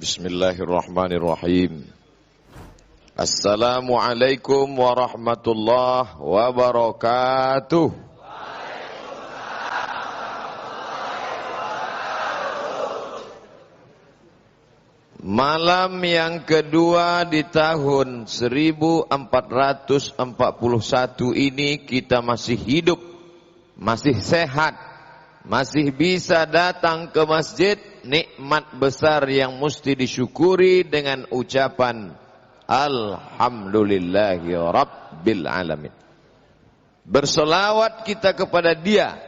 Bismillahirrahmanirrahim. Assalamualaikum warahmatullahi wabarakatuh. Malam yang kedua di tahun 1441 ini kita masih hidup, masih sehat, masih bisa datang ke masjid. Nikmat besar yang mesti disyukuri dengan ucapan Alhamdulillahi Rabbil Alamin. Bersolawat kita kepada Dia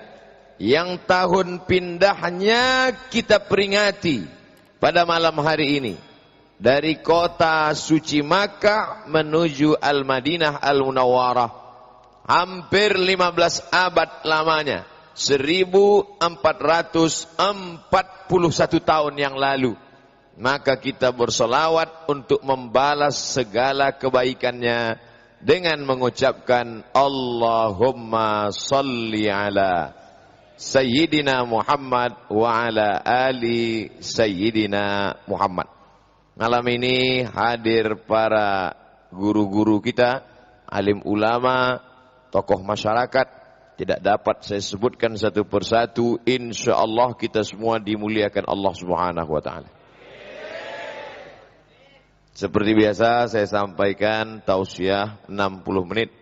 yang tahun pindahnya kita peringati pada malam hari ini, dari kota suci Makkah menuju Al-Madinah Al-Munawwarah, hampir 15 abad lamanya, 1441 tahun yang lalu. Maka kita bersolawat untuk membalas segala kebaikannya dengan mengucapkan Allahumma salli ala Sayyidina Muhammad wa ala ali Sayyidina Muhammad. Malam ini hadir para guru-guru kita, alim ulama, tokoh masyarakat. Tidak dapat saya sebutkan satu persatu. Insyaallah kita semua dimuliakan Allah Subhanahu wa taala. Seperti biasa saya sampaikan tausiah 60 menit.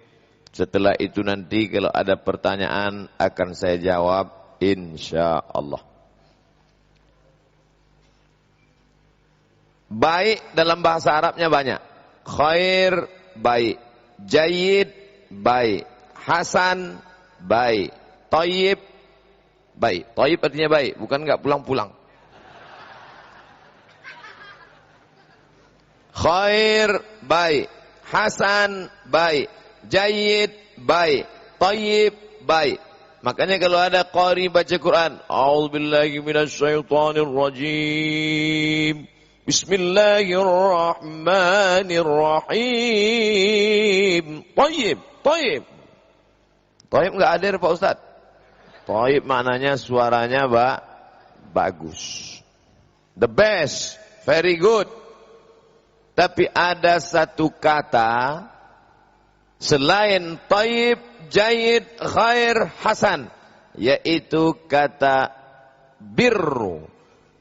Setelah itu nanti kalau ada pertanyaan akan saya jawab insyaallah. Baik dalam bahasa Arabnya banyak. Khair baik, jayyid baik, hasan baik, thayyib baik. Thayyib artinya baik, bukan enggak pulang-pulang. Khair baik, hasan baik, jayyid baik, thayyib baik. Makanya kalau ada qari baca Quran, a'udzubillahi minasyaitonir rajim. Bismillahirrahmanirrahim. Thayyib, thayyib. Thayyib enggak hadir Pak Ustaz. Thayyib maknanya suaranya bagus. The best, very good. Tapi ada satu kata selain thayyib, jayyid, khair, hasan, yaitu kata birru,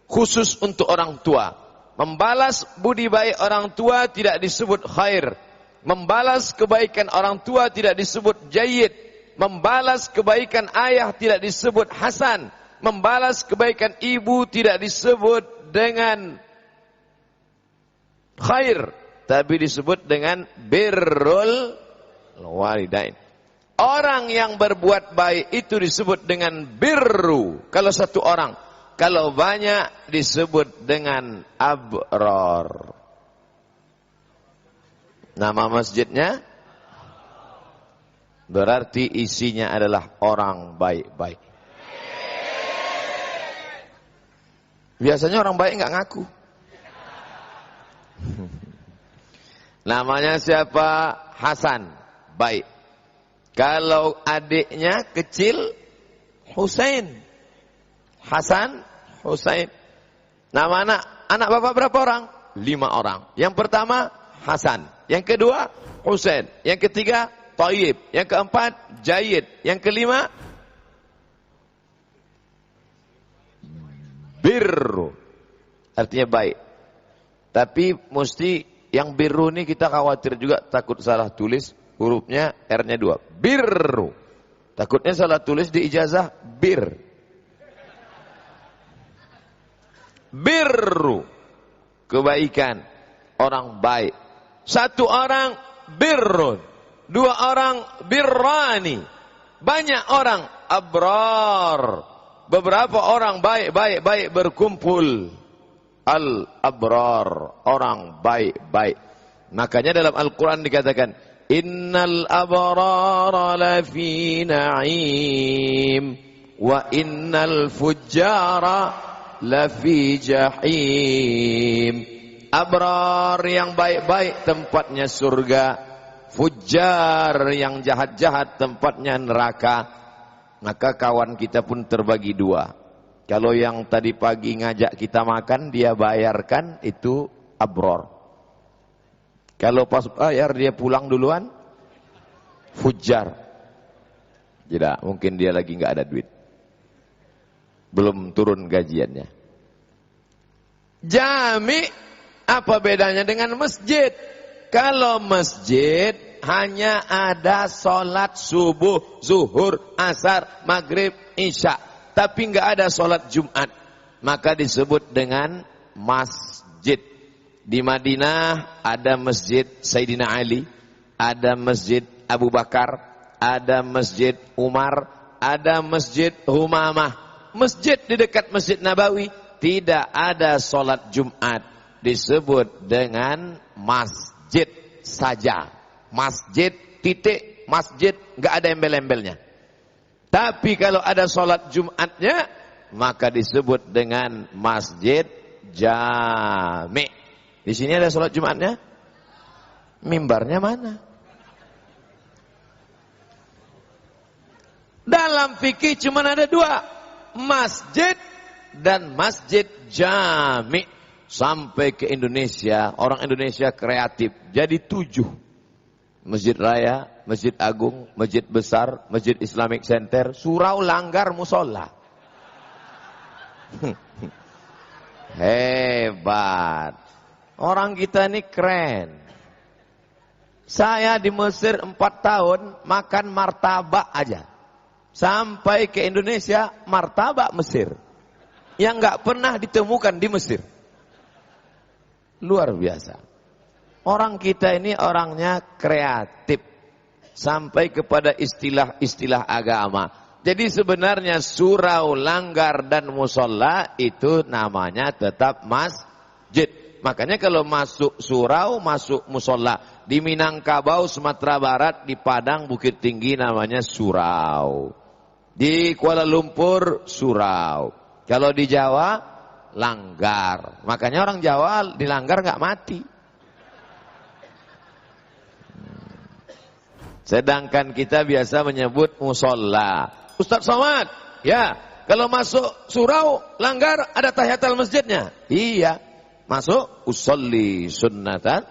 khusus untuk orang tua. Membalas budi baik orang tua tidak disebut khair. Membalas kebaikan orang tua tidak disebut jayyid. Membalas kebaikan ayah tidak disebut hasan. Membalas kebaikan ibu tidak disebut dengan khair, tapi disebut dengan birrul walidain. Orang yang berbuat baik itu disebut dengan birru kalau satu orang, kalau banyak disebut dengan abrar. Nama masjidnya berarti isinya adalah orang baik-baik. Biasanya orang baik enggak ngaku. Namanya siapa? Hasan, baik. Kalau adiknya kecil, Husain. Hasan, Husain. Nama anak bapak berapa orang? 5 orang. Yang pertama Hasan, yang kedua Husain, yang ketiga thayyib, yang keempat jayyid, yang kelima birru, artinya baik. Tapi mesti yang birru ini kita khawatir juga, takut salah tulis hurufnya, R-nya 2. Birru. Takutnya salah tulis di ijazah bir. Birru, kebaikan, orang baik. Satu orang birrun, 2 orang birrani, banyak orang abrar, beberapa orang baik berkumpul. Al-abrar, orang baik-baik. Makanya dalam Al-Quran dikatakan, innal abrara lafi na'im wa innal fujjara lafi jahim. Abrar yang baik-baik tempatnya surga, fujjar yang jahat-jahat tempatnya neraka. Maka kawan kita pun terbagi 2. Kalau yang tadi pagi ngajak kita makan, dia bayarkan, itu abror. Kalau pas bayar dia pulang duluan, fujar. Tidak, mungkin dia lagi nggak ada duit. Belum turun gajiannya. Jami, apa bedanya dengan masjid? Kalau masjid hanya ada sholat subuh, zuhur, asar, maghrib, isya. Tapi nggak ada sholat Jumat. Maka disebut dengan masjid. Di Madinah ada masjid Sayyidina Ali, ada masjid Abu Bakar, ada masjid Umar, ada masjid Humamah. Masjid di dekat Masjid Nabawi tidak ada sholat Jumat. Disebut dengan masjid saja. Masjid titik, masjid, nggak ada embel-embelnya. Tapi kalau ada sholat Jumatnya, maka disebut dengan masjid jami. Di sini ada sholat Jumatnya, mimbarnya mana? Dalam fikih cuma ada dua, masjid dan masjid jami. Sampai ke Indonesia, orang Indonesia kreatif, jadi 7. Masjid Raya, Masjid Agung, Masjid Besar, Masjid Islamic Center, surau, langgar, musola. Hebat. Orang kita ini keren. Saya di Mesir 4 tahun makan martabak aja. Sampai ke Indonesia martabak Mesir. Yang nggak pernah ditemukan di Mesir. Luar biasa. Orang kita ini orangnya kreatif. Sampai kepada istilah-istilah agama. Jadi sebenarnya surau, langgar, dan musola itu namanya tetap masjid. Makanya kalau masuk surau, masuk musola. Di Minangkabau, Sumatera Barat, di Padang, Bukit Tinggi namanya surau. Di Kuala Lumpur, surau. Kalau di Jawa, langgar. Makanya orang Jawa di langgar nggak mati. Sedangkan kita biasa menyebut musola. Ustaz Somad, ya, kalau masuk surau, langgar, ada tahiyatul masjidnya. Iya, masuk usolli sunnatan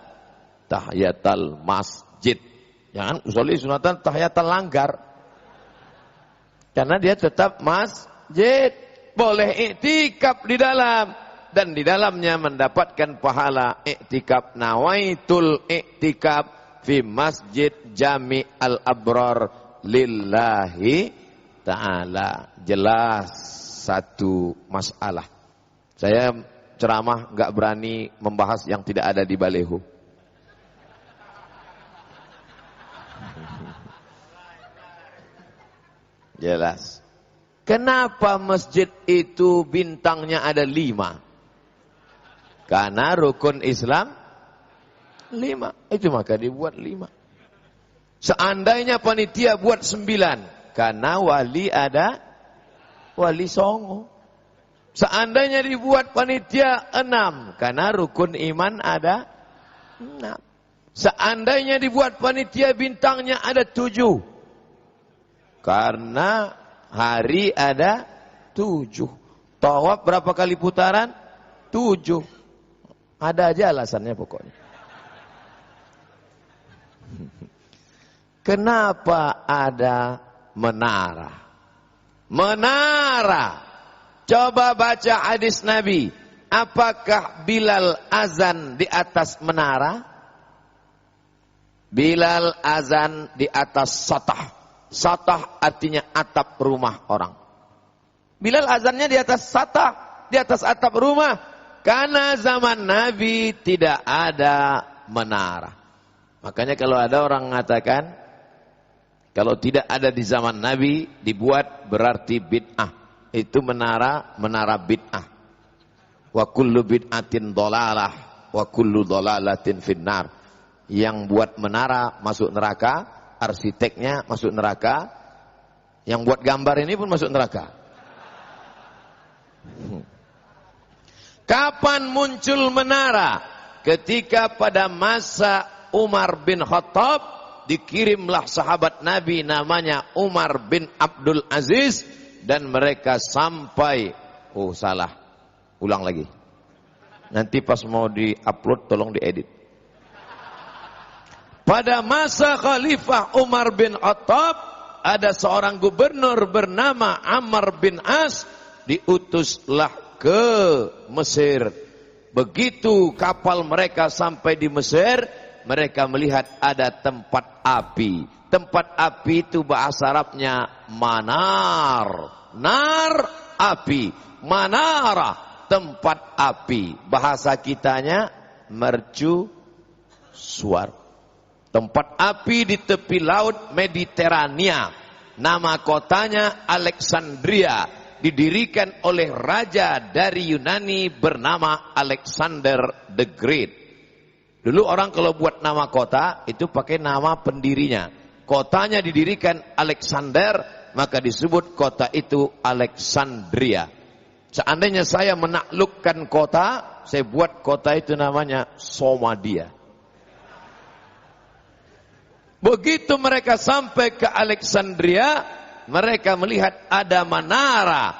tahiyatul masjid. Jangan usolli sunnatan tahiyatul langgar. Karena dia tetap masjid. Boleh iktikaf di dalam. Dan di dalamnya mendapatkan pahala iktikaf. Nawaitul iktikaf fi masjid jami al-abrar lillahi ta'ala. Jelas satu masalah. Saya ceramah nggak berani membahas yang tidak ada di baleho. Jelas. Kenapa masjid itu bintangnya ada 5? Karena rukun Islam 5. Itu maka dibuat 5. Seandainya panitia buat 9, karena wali ada wali songo. Seandainya dibuat panitia 6, karena rukun iman ada 6. Seandainya dibuat panitia bintangnya ada 7, karena hari ada 7. Tawaf berapa kali putaran? 7. Ada aja alasannya pokoknya. Kenapa ada menara? Menara. Coba baca hadis Nabi. Apakah Bilal azan di atas menara? Bilal azan di atas satah. Satah artinya atap rumah orang. Bilal azannya di atas satah, di atas atap rumah. Karena zaman Nabi tidak ada menara. Makanya kalau ada orang mengatakan, kalau tidak ada di zaman Nabi dibuat berarti bid'ah. Itu menara bid'ah. Wa kullu bid'atin dhalalah wa kullu dhalalatin finnar. Yang buat menara masuk neraka, arsiteknya masuk neraka, yang buat gambar ini pun masuk neraka. Kapan muncul menara? Ketika pada masa Umar bin Khattab dikirimlah sahabat Nabi namanya Umar bin Abdul Aziz, dan mereka sampai Oh salah, ulang lagi. Nanti pas mau di-upload tolong diedit. Pada masa Khalifah Umar bin Khattab, ada seorang gubernur bernama Amr bin As, diutuslah ke Mesir. Begitu kapal mereka sampai di Mesir, mereka melihat ada tempat api. Tempat api itu bahasa Arabnya manar. Nar, api. Manara, tempat api. Bahasa kitanya mercu suar. Tempat api di tepi laut Mediterania. Nama kotanya Alexandria. Didirikan oleh raja dari Yunani bernama Alexander the Great. Dulu orang kalau buat nama kota itu pakai nama pendirinya. Kotanya didirikan Alexander, maka disebut kota itu Alexandria. Seandainya saya menaklukkan kota, saya buat kota itu namanya Somalia. Begitu mereka sampai ke Alexandria, mereka melihat ada menara.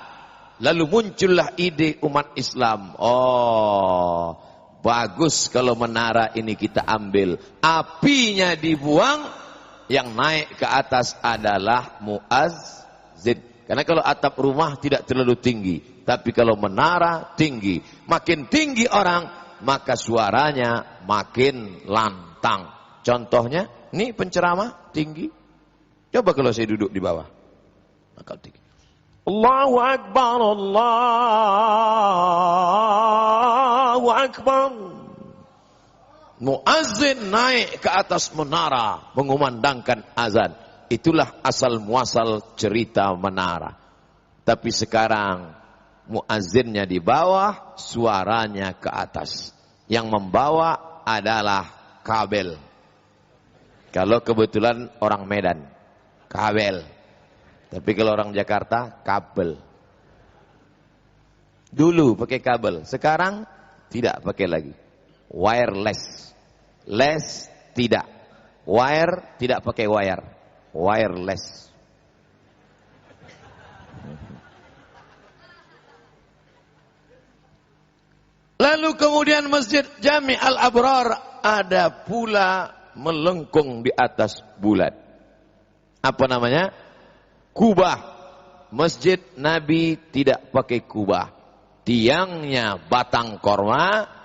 Lalu muncullah ide umat Islam. Oh, bagus kalau menara ini kita ambil. Apinya dibuang, yang naik ke atas adalah muazzin. Karena kalau atap rumah tidak terlalu tinggi, tapi kalau menara tinggi. Makin tinggi orang, maka suaranya makin lantang. Contohnya, ini penceramah tinggi. Coba kalau saya duduk di bawah, maka tinggi. Allahu Akbar, Allahu Akbar. Muazzin naik ke atas menara mengumandangkan azan. Itulah asal muasal cerita menara. Tapi sekarang muazzinnya di bawah, suaranya ke atas. Yang membawa adalah kabel. Kalau kebetulan orang Medan, kabel. Tapi kalau orang Jakarta, kabel. Dulu pakai kabel, sekarang tidak pakai lagi. Wireless. Less tidak. Wire tidak pakai wire. Wireless. Lalu kemudian Masjid Jami Al-Abrar ada pula melengkung di atas bulan. Apa namanya? Kubah. Masjid Nabi tidak pakai kubah. Tiangnya batang korma.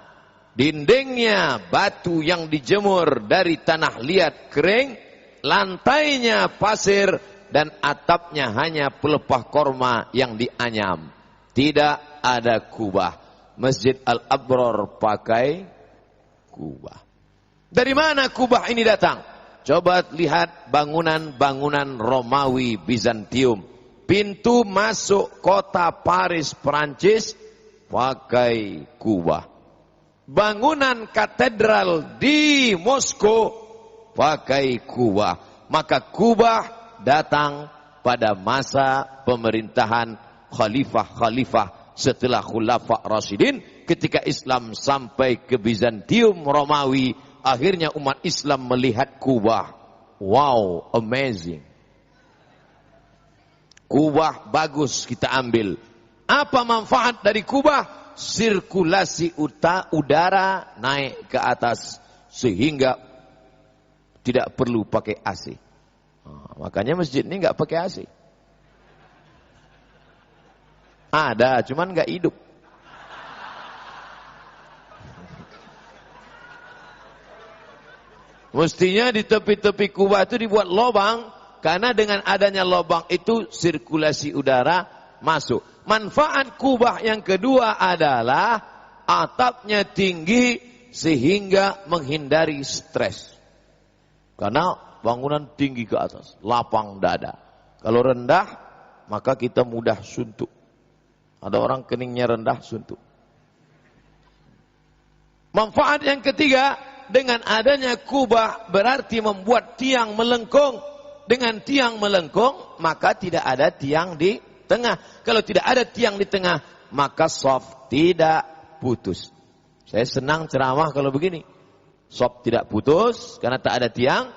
Dindingnya batu yang dijemur dari tanah liat kering, lantainya pasir, dan atapnya hanya pelepah korma yang dianyam. Tidak ada kubah. Masjid Al-Abrar pakai kubah. Dari mana kubah ini datang? Coba lihat bangunan-bangunan Romawi Bizantium. Pintu masuk kota Paris, Perancis, pakai kubah. Bangunan katedral di Moskow pakai kubah. Maka kubah datang pada masa pemerintahan khalifah-khalifah setelah Khulafa Rasyidin. Ketika Islam sampai ke Bizantium Romawi, akhirnya umat Islam melihat kubah. Wow, amazing. Kubah bagus, kita ambil. Apa manfaat dari kubah? Sirkulasi udara naik ke atas sehingga tidak perlu pakai AC. Makanya masjid ini nggak pakai AC. Ada, cuman nggak hidup. Mestinya di tepi-tepi kubah itu dibuat lubang, karena dengan adanya lubang itu sirkulasi udara masuk. Manfaat kubah yang kedua adalah atapnya tinggi sehingga menghindari stres. Karena bangunan tinggi ke atas, lapang dada. Kalau rendah, maka kita mudah suntuk. Ada orang keningnya rendah, suntuk. Manfaat yang ketiga, dengan adanya kubah berarti membuat tiang melengkung. Dengan tiang melengkung, maka tidak ada tiang di tengah. Kalau tidak ada tiang di tengah, maka shaf tidak putus. Saya senang ceramah kalau begini. Shaf tidak putus karena tak ada tiang.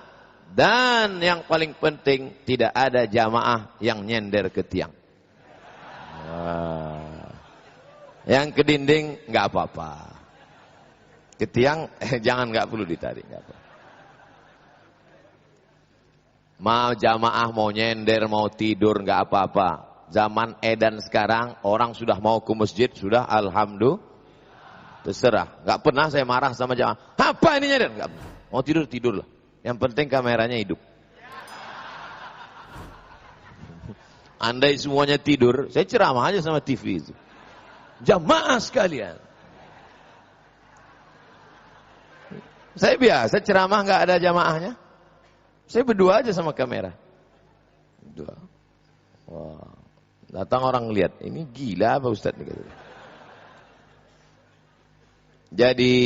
Dan yang paling penting, tidak ada jamaah yang nyender ke tiang. Yang ke dinding nggak apa-apa. Ke tiang jangan, nggak perlu ditarik. Nggak apa. Mau jamaah, mau nyender, mau tidur nggak apa-apa. Zaman edan sekarang orang sudah mau ke masjid sudah alhamdulillah. Terserah. Nggak pernah saya marah sama jamaah. Apa ini nyender? Nggak. Mau tidur tidurlah. Yang penting kameranya hidup. Andai semuanya tidur, saya ceramah aja sama TV itu. Jamaah sekalian. Saya biasa ceramah nggak ada jamaahnya. Saya berdua aja sama kamera. Berdua. Wah. Datang orang lihat, ini gila apa Ustaz? Jadi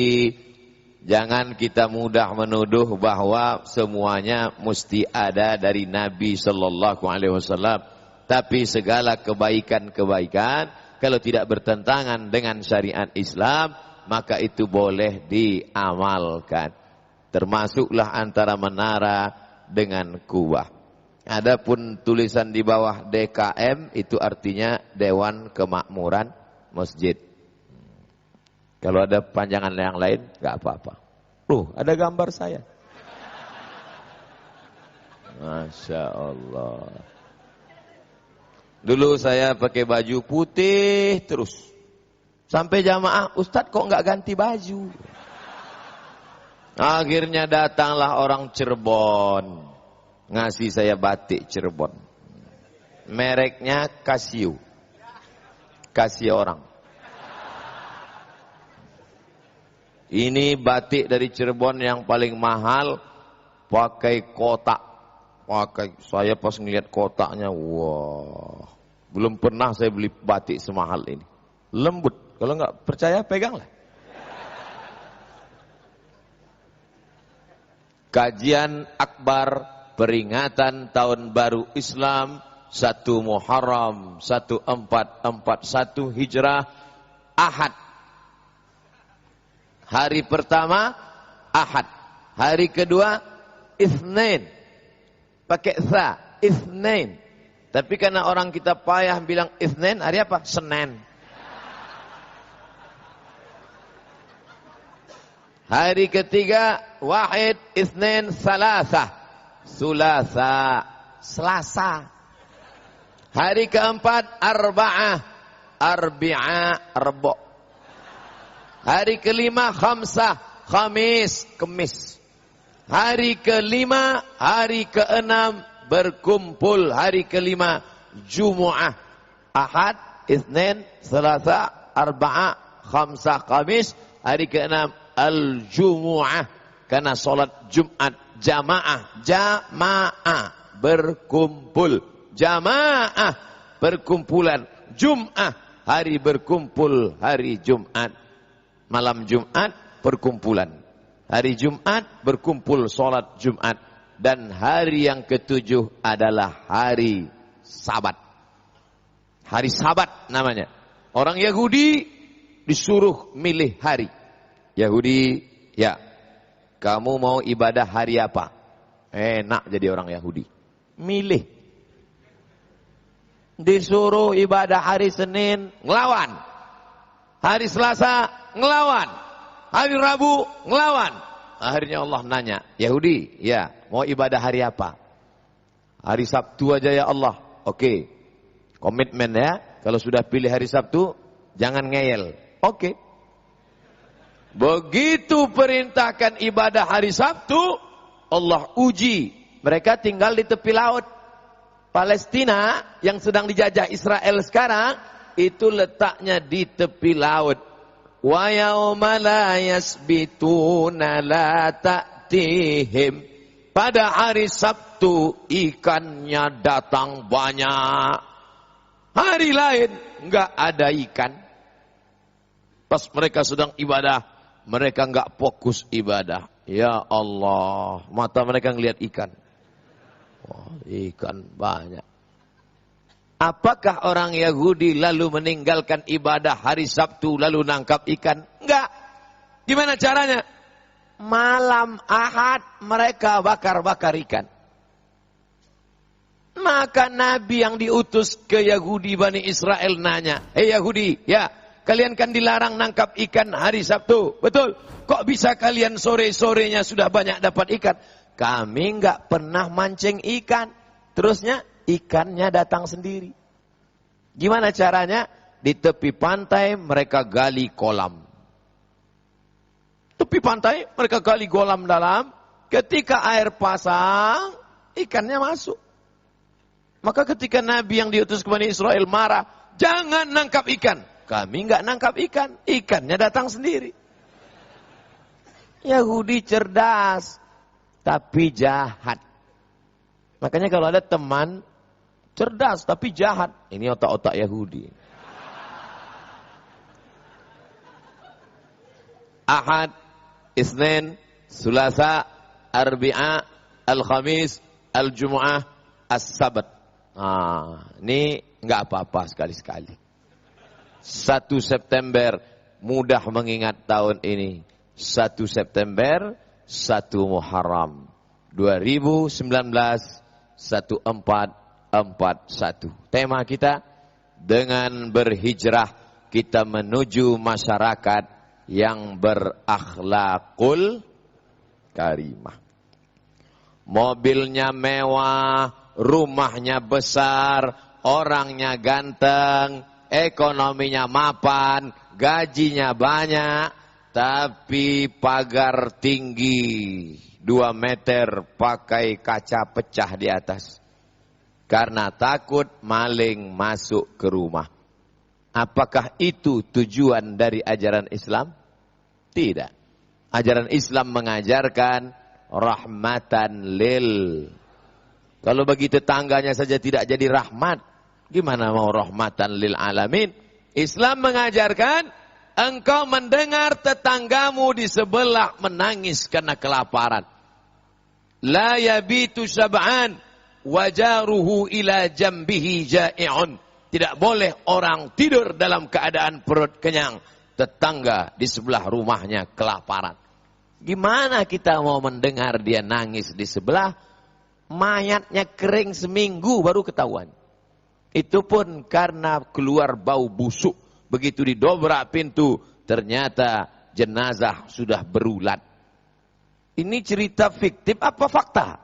jangan kita mudah menuduh bahwa semuanya mesti ada dari Nabi Sallallahu Alaihi Wasallam. Tapi segala kebaikan-kebaikan kalau tidak bertentangan dengan syariat Islam, maka itu boleh diamalkan. Termasuklah antara menara dengan kubah. Adapun tulisan di bawah DKM itu artinya Dewan Kemakmuran Masjid. Kalau ada panjangan yang lain nggak apa-apa. Ada gambar saya. Masya Allah. Dulu saya pakai baju putih terus. Sampai jamaah, Ustadz kok nggak ganti baju? Akhirnya datanglah orang Cirebon, ngasih saya batik Cirebon. Mereknya Casio. Kasih orang. Ini batik dari Cirebon yang paling mahal, pakai kotak. Saya pas ngeliat kotaknya, wah, belum pernah saya beli batik semahal ini. Lembut. Kalau nggak percaya, peganglah. Kajian akbar peringatan tahun baru Islam 1 Muharram 1441 Hijrah, Ahad. Hari pertama Ahad, hari kedua Itsnain, pakai tha, Itsnain. Tapi karena orang kita payah bilang Itsnain, hari apa? Senin. Hari ketiga Wahid, Itsnain, Salasah, Sulasa, Selasa. Hari keempat Arba'ah, Arbi'a, Rebo. Hari kelima Khamsah, Khamis, Kemis. Hari kelima, hari keenam berkumpul. Hari kelima Jumu'ah, Ahad, Itsnain, Selasa, Arba'ah, Khamsah, Khamis. Hari keenam Al-Jumu'ah, karena sholat Jumat jamaah, jamaah berkumpul, jamaah berkumpulan, Jum'ah hari berkumpul, hari Jumat, malam Jumat perkumpulan, hari Jumat berkumpul sholat Jumat, dan hari yang ketujuh adalah hari Sabat. Hari Sabat namanya. Orang Yahudi disuruh milih hari. Yahudi, ya, kamu mau ibadah hari apa? Enak jadi orang Yahudi. Milih. Disuruh ibadah hari Senin, ngelawan. Hari Selasa, ngelawan. Hari Rabu, ngelawan. Akhirnya Allah nanya, Yahudi, ya, mau ibadah hari apa? Hari Sabtu aja ya Allah. Oke. Komitmen ya. Kalau sudah pilih hari Sabtu, jangan ngeyel. Oke. Begitu perintahkan ibadah hari Sabtu, Allah uji. Mereka tinggal di tepi laut. Palestina yang sedang dijajah Israel sekarang, itu letaknya di tepi laut. Wa yauma la yasbituna la ta'tihim. Pada hari Sabtu ikannya datang banyak. Hari lain enggak ada ikan. Pas mereka sedang ibadah, mereka enggak fokus ibadah. Ya Allah, mata mereka ngelihat ikan. Wah, ikan banyak. Apakah orang Yahudi lalu meninggalkan ibadah hari Sabtu lalu nangkap ikan? Enggak. Gimana caranya? Malam Ahad mereka bakar-bakar ikan. Maka Nabi yang diutus ke Yahudi Bani Israel nanya, Hei Yahudi, ya, Kalian kan dilarang nangkap ikan hari Sabtu. Betul. Kok bisa kalian sore-sorenya sudah banyak dapat ikan? Kami nggak pernah mancing ikan. Terusnya ikannya datang sendiri. Gimana caranya? Di tepi pantai mereka gali kolam. Tepi pantai mereka gali kolam dalam. Ketika air pasang, ikannya masuk. Maka ketika Nabi yang diutus ke Bani Israel marah, jangan nangkap ikan. Kami nggak nangkap ikan, ikannya datang sendiri. Yahudi cerdas, tapi jahat. Makanya kalau ada teman cerdas tapi jahat, ini otak-otak Yahudi. Ahad, Isnin, Sulasa, Arbi'a, Al-Khamis, Al-Jumu'ah, As-Sabat. Ini nggak apa-apa sekali-sekali. 1 September, mudah mengingat tahun ini. 1 September, 1 Muharram. 2019, 1441. Tema kita, dengan berhijrah kita menuju masyarakat yang berakhlakul karimah. Mobilnya mewah, rumahnya besar, orangnya ganteng, ekonominya mapan, gajinya banyak, tapi pagar tinggi 2 meter pakai kaca pecah di atas. Karena takut maling masuk ke rumah. Apakah itu tujuan dari ajaran Islam? Tidak. Ajaran Islam mengajarkan rahmatan lil. Kalau bagi tetangganya saja tidak jadi rahmat, gimana mau rahmatan lil alamin? Islam mengajarkan engkau mendengar tetanggamu di sebelah menangis karena kelaparan. La yabitu sab'an wajaruhu ila jambihi ja'i'un. Tidak boleh orang tidur dalam keadaan perut kenyang, tetangga di sebelah rumahnya kelaparan. Gimana kita mau mendengar dia nangis di sebelah, mayatnya kering seminggu baru ketahuan. Itu pun karena keluar bau busuk. Begitu didobrak pintu, ternyata jenazah sudah berulat. Ini cerita fiktif apa fakta?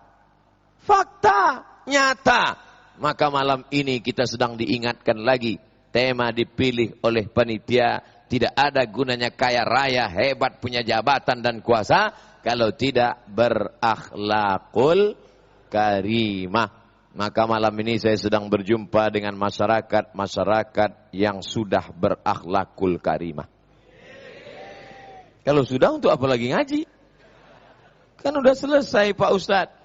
Fakta, nyata. Maka malam ini kita sedang diingatkan lagi. Tema dipilih oleh panitia. Tidak ada gunanya kaya raya, hebat, punya jabatan dan kuasa, kalau tidak berakhlakul karimah. Maka malam ini saya sedang berjumpa dengan masyarakat yang sudah berakhlakul karimah. Kalau sudah, untuk apa lagi ngaji? Kan udah selesai Pak Ustadz.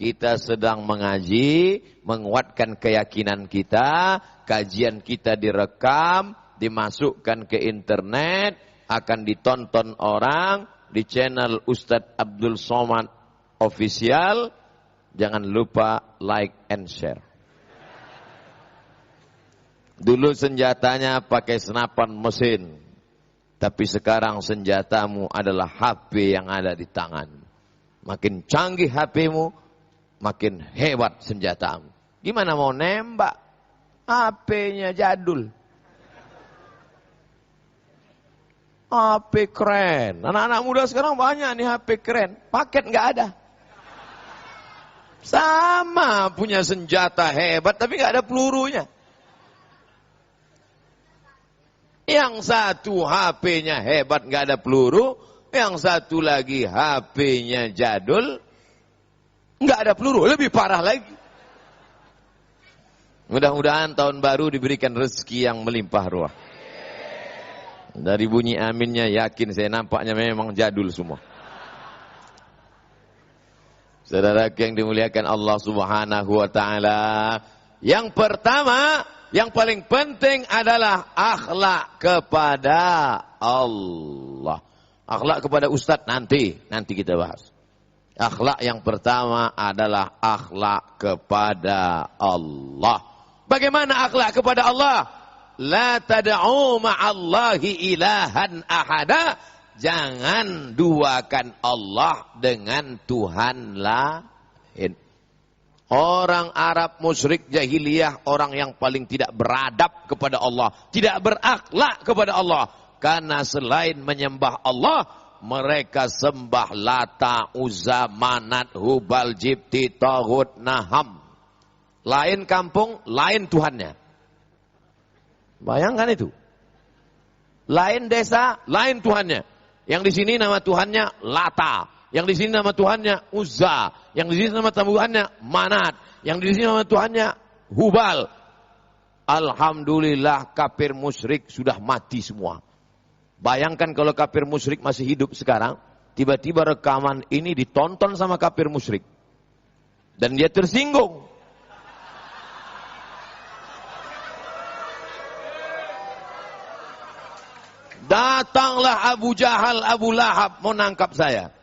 Kita sedang mengaji, menguatkan keyakinan kita, kajian kita direkam, dimasukkan ke internet, akan ditonton orang di channel Ustadz Abdul Somad Official. Jangan lupa like and share. Dulu senjatanya pakai senapan mesin, tapi sekarang senjatamu adalah HP yang ada di tangan. Makin canggih HP-mu, makin hebat senjatamu. Gimana mau nembak? HP-nya jadul. HP keren. Anak-anak muda sekarang banyak nih HP keren. Paket nggak ada. Sama punya senjata hebat tapi nggak ada pelurunya. Yang satu HP-nya hebat nggak ada peluru, yang satu lagi HP-nya jadul, nggak ada peluru, lebih parah lagi. Mudah-mudahan tahun baru diberikan rezeki yang melimpah ruah. Dari bunyi aminnya yakin saya nampaknya memang jadul semua. Saudara yang dimuliakan Allah Subhanahu wa taala, yang pertama, yang paling penting adalah akhlak kepada Allah. Akhlak kepada Ustadz nanti kita bahas. Akhlak yang pertama adalah akhlak kepada Allah. Bagaimana akhlak kepada Allah? La tad'u ma'allahi ilahan ahada. Jangan duakan Allah dengan Tuhan lain. Orang Arab musyrik jahiliyah, orang yang paling tidak beradab kepada Allah, tidak berakhlak kepada Allah. Karena selain menyembah Allah, mereka sembah Lata, Uzza, Manat, Hubal, Jibti, Taghut, Naham. Lain kampung, lain Tuhannya. Bayangkan itu. Lain desa, lain Tuhannya. Yang di sini nama Tuhannya Lata. Yang di sini nama Tuhannya Uzza, yang di sini nama Tuhannya Manat, yang di sini nama Tuhannya Hubal. Alhamdulillah kafir musyrik sudah mati semua. Bayangkan kalau kafir musyrik masih hidup sekarang, tiba-tiba rekaman ini ditonton sama kafir musyrik. Dan dia tersinggung. Datanglah Abu Jahal, Abu Lahab mau nangkap saya.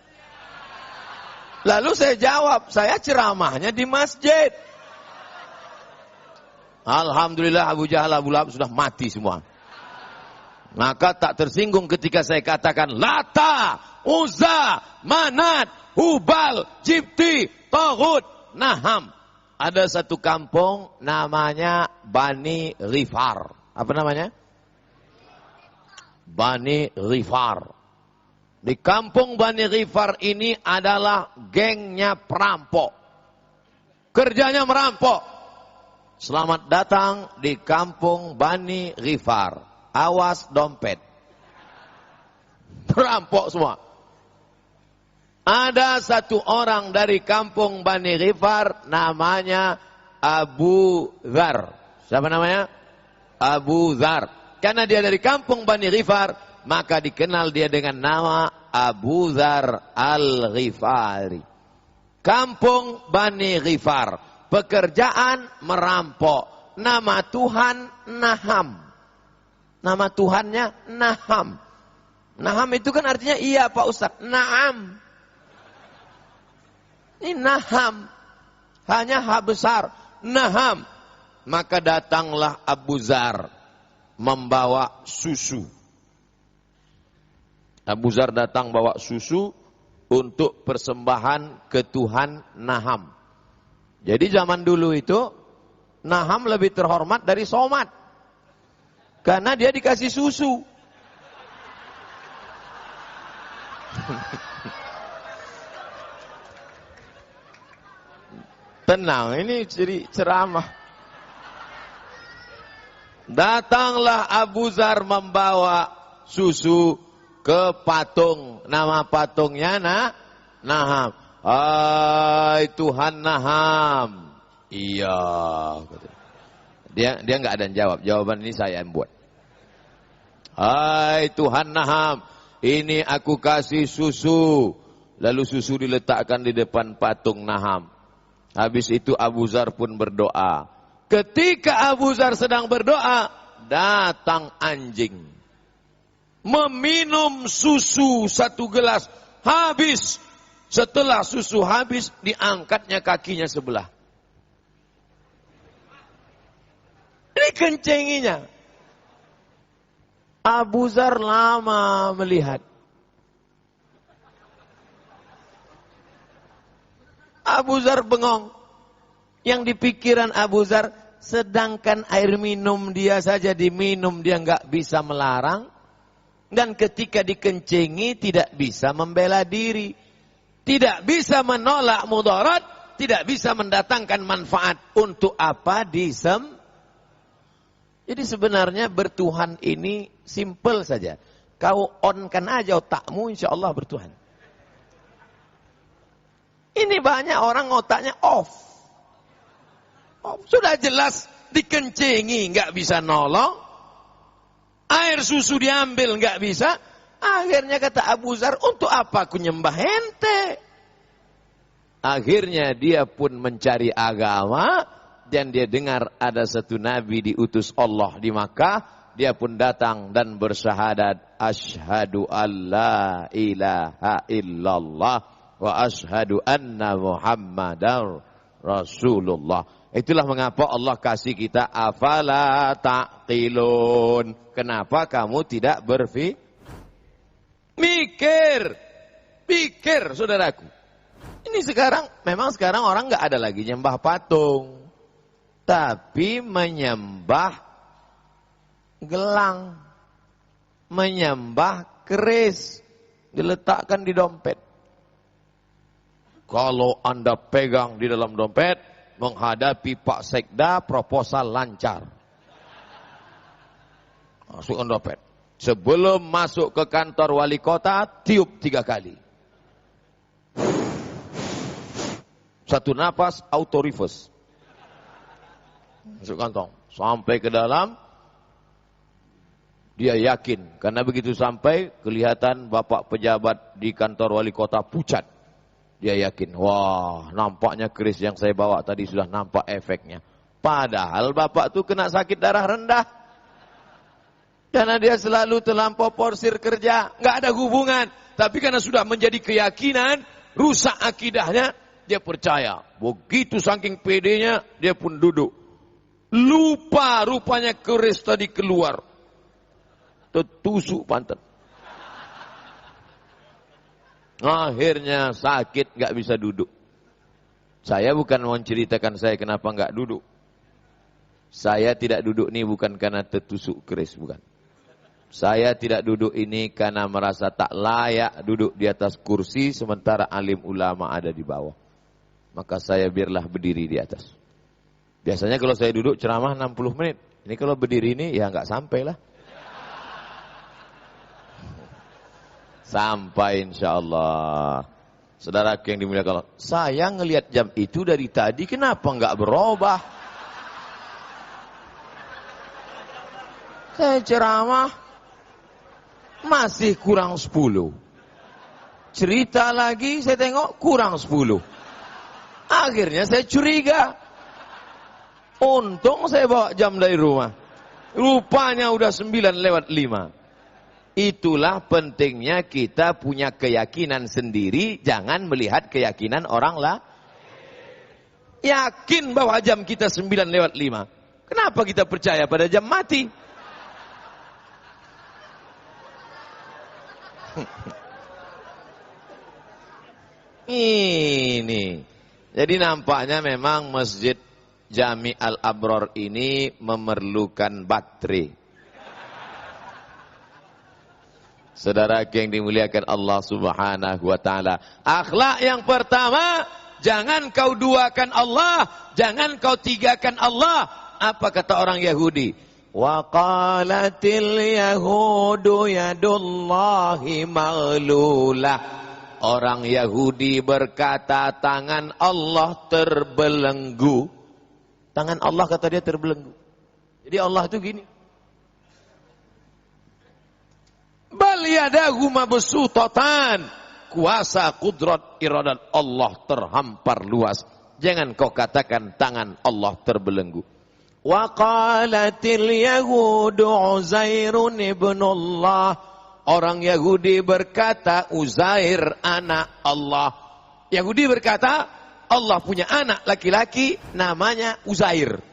Lalu saya jawab, saya ceramahnya di masjid. Alhamdulillah Abu Jahal, Abu Lahab sudah mati semua. Maka tak tersinggung ketika saya katakan Lata, Uzza, Manat, Hubal, Jibti, Taghut, Naham. Ada satu kampung namanya Bani Ghifar. Apa namanya? Bani Ghifar. Di kampung Bani Ghifar ini adalah gengnya perampok. Kerjanya merampok. Selamat datang di kampung Bani Ghifar. Awas dompet. Perampok semua. Ada satu orang dari kampung Bani Ghifar namanya Abu Dzar. Siapa namanya? Abu Dzar. Karena dia dari kampung Bani Ghifar, maka dikenal dia dengan nama Abu Dzar Al-Ghifari. Kampung Bani Ghifar. Pekerjaan merampok. Nama Tuhan Naham. Nama Tuhannya Naham. Naham itu kan artinya iya Pak Ustaz. Naam. Ini Naham. Hanya H besar. Naham. Maka datanglah Abu Dzar membawa susu. Abu Dzar datang bawa susu untuk persembahan ke Tuhan Naham. Jadi zaman dulu itu Naham lebih terhormat dari Somad. Karena dia dikasih susu. Tenang, ini jadi ceramah. Datanglah Abu Dzar membawa susu ke patung. Nama patungnya Naham. Hai Tuhan Naham. Iya. Dia nggak ada yang jawab. Jawaban ini saya yang buat. Hai Tuhan Naham. Ini aku kasih susu. Lalu susu diletakkan di depan patung Naham. Habis itu Abu Dzar pun berdoa. Ketika Abu Dzar sedang berdoa, datang anjing. Meminum susu satu gelas. Habis. Setelah susu habis, diangkatnya kakinya sebelah. Ini kencenginya. Abu Dzar lama melihat. Abu Dzar bengong. Yang dipikiran Abu Dzar, sedangkan air minum dia saja diminum, dia nggak bisa melarang. Dan ketika dikencengi tidak bisa membela diri. Tidak bisa menolak mudarat, tidak bisa mendatangkan manfaat. Untuk apa Jadi sebenarnya bertuhan ini simple saja. Kau onkan aja otakmu, insya Allah bertuhan. Ini banyak orang otaknya off. Sudah jelas dikencengi, nggak bisa nolong. Air susu diambil, nggak bisa. Akhirnya kata Abu Dzar, untuk apa aku nyembah ente? Akhirnya dia pun mencari agama. Dan dia dengar ada satu nabi diutus Allah di Makkah. Dia pun datang dan bersyahadat. Asyhadu an la ilaha illallah. Wa asyhadu anna Muhammadar Rasulullah. Itulah mengapa Allah kasih kita afala taqilun. Kenapa kamu tidak Mikir, saudaraku. Ini Ini memang sekarang orang nggak ada lagi nyembah patung, tapi menyembah gelang, menyembah keris, diletakkan di dompet. Kalau Anda pegang di dalam dompet, menghadapi Pak Sekda, proposal lancar. Masukkan dompet. Sebelum masuk ke kantor wali kota, tiup 3 kali. Satu napas, auto reverse. Masuk kantong. Sampai ke dalam, dia yakin. Karena begitu sampai, kelihatan bapak pejabat di kantor wali kota pucat. Dia yakin, wah nampaknya keris yang saya bawa tadi sudah nampak efeknya. Padahal bapak tuh kena sakit darah rendah. Karena dia selalu terlampau porsir kerja. Nggak ada hubungan. Tapi karena sudah menjadi keyakinan, rusak akidahnya, dia percaya. Begitu saking pedenya, dia pun duduk. Lupa rupanya keris tadi keluar. Tertusuk pantat. Akhirnya sakit, nggak bisa duduk. Saya bukan mau ceritakan saya kenapa nggak duduk. Saya tidak duduk ini bukan karena tertusuk keris, bukan. Saya tidak duduk ini karena merasa tak layak duduk di atas kursi sementara alim ulama ada di bawah. Maka saya biarlah berdiri di atas. Biasanya kalau saya duduk ceramah 60 menit. Ini kalau berdiri ini ya nggak sampai lah. Sampai insya Allah. Saudara yang dimuliakan Allah, saya ngelihat jam itu dari tadi, kenapa nggak berubah? Saya ceramah masih kurang 10. Cerita lagi saya tengok kurang 10. Akhirnya saya curiga. Untung saya bawa jam dari rumah. Rupanya udah 9:05. Itulah pentingnya kita punya keyakinan sendiri, jangan melihat keyakinan orang lah. Yakin bahwa jam kita 9:05. Kenapa kita percaya pada jam mati? Ini. Jadi nampaknya memang Masjid Jami Al-Abror ini memerlukan baterai. Saudara yang dimuliakan Allah Subhanahu wa taala. Akhlak yang pertama, jangan kau duakan Allah, jangan kau tigakan Allah. Apa kata orang Yahudi? Wa qalatil yahudu yadullahi maghlulah. Orang Yahudi berkata tangan Allah terbelenggu. Tangan Allah kata dia terbelenggu. Jadi Allah itu gini. Bal yadahu mabsutatan. Kuasa, kudrat, iradat Allah terhampar luas. Jangan kau katakan tangan Allah terbelenggu. Wa qalatil yahudu Uzairun ibnullah. Orang Yahudi berkata Uzair anak Allah. Yahudi berkata Allah punya anak laki-laki namanya Uzair.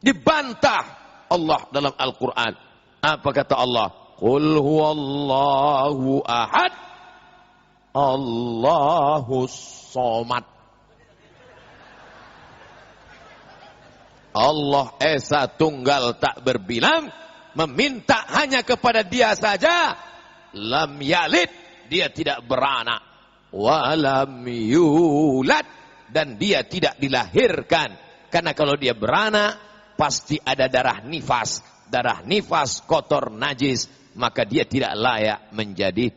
Dibantah Allah dalam Al-Quran. Apa kata Allah? Qul huwallahu ahad, Allahus somad. Allah Esa Tunggal tak berbilang, meminta hanya kepada Dia saja. Lam yalid, Dia tidak beranak. Walam yulad, dan Dia tidak dilahirkan. Karena kalau Dia beranak, pasti ada darah nifas. Darah nifas kotor najis. Maka dia tidak layak menjadi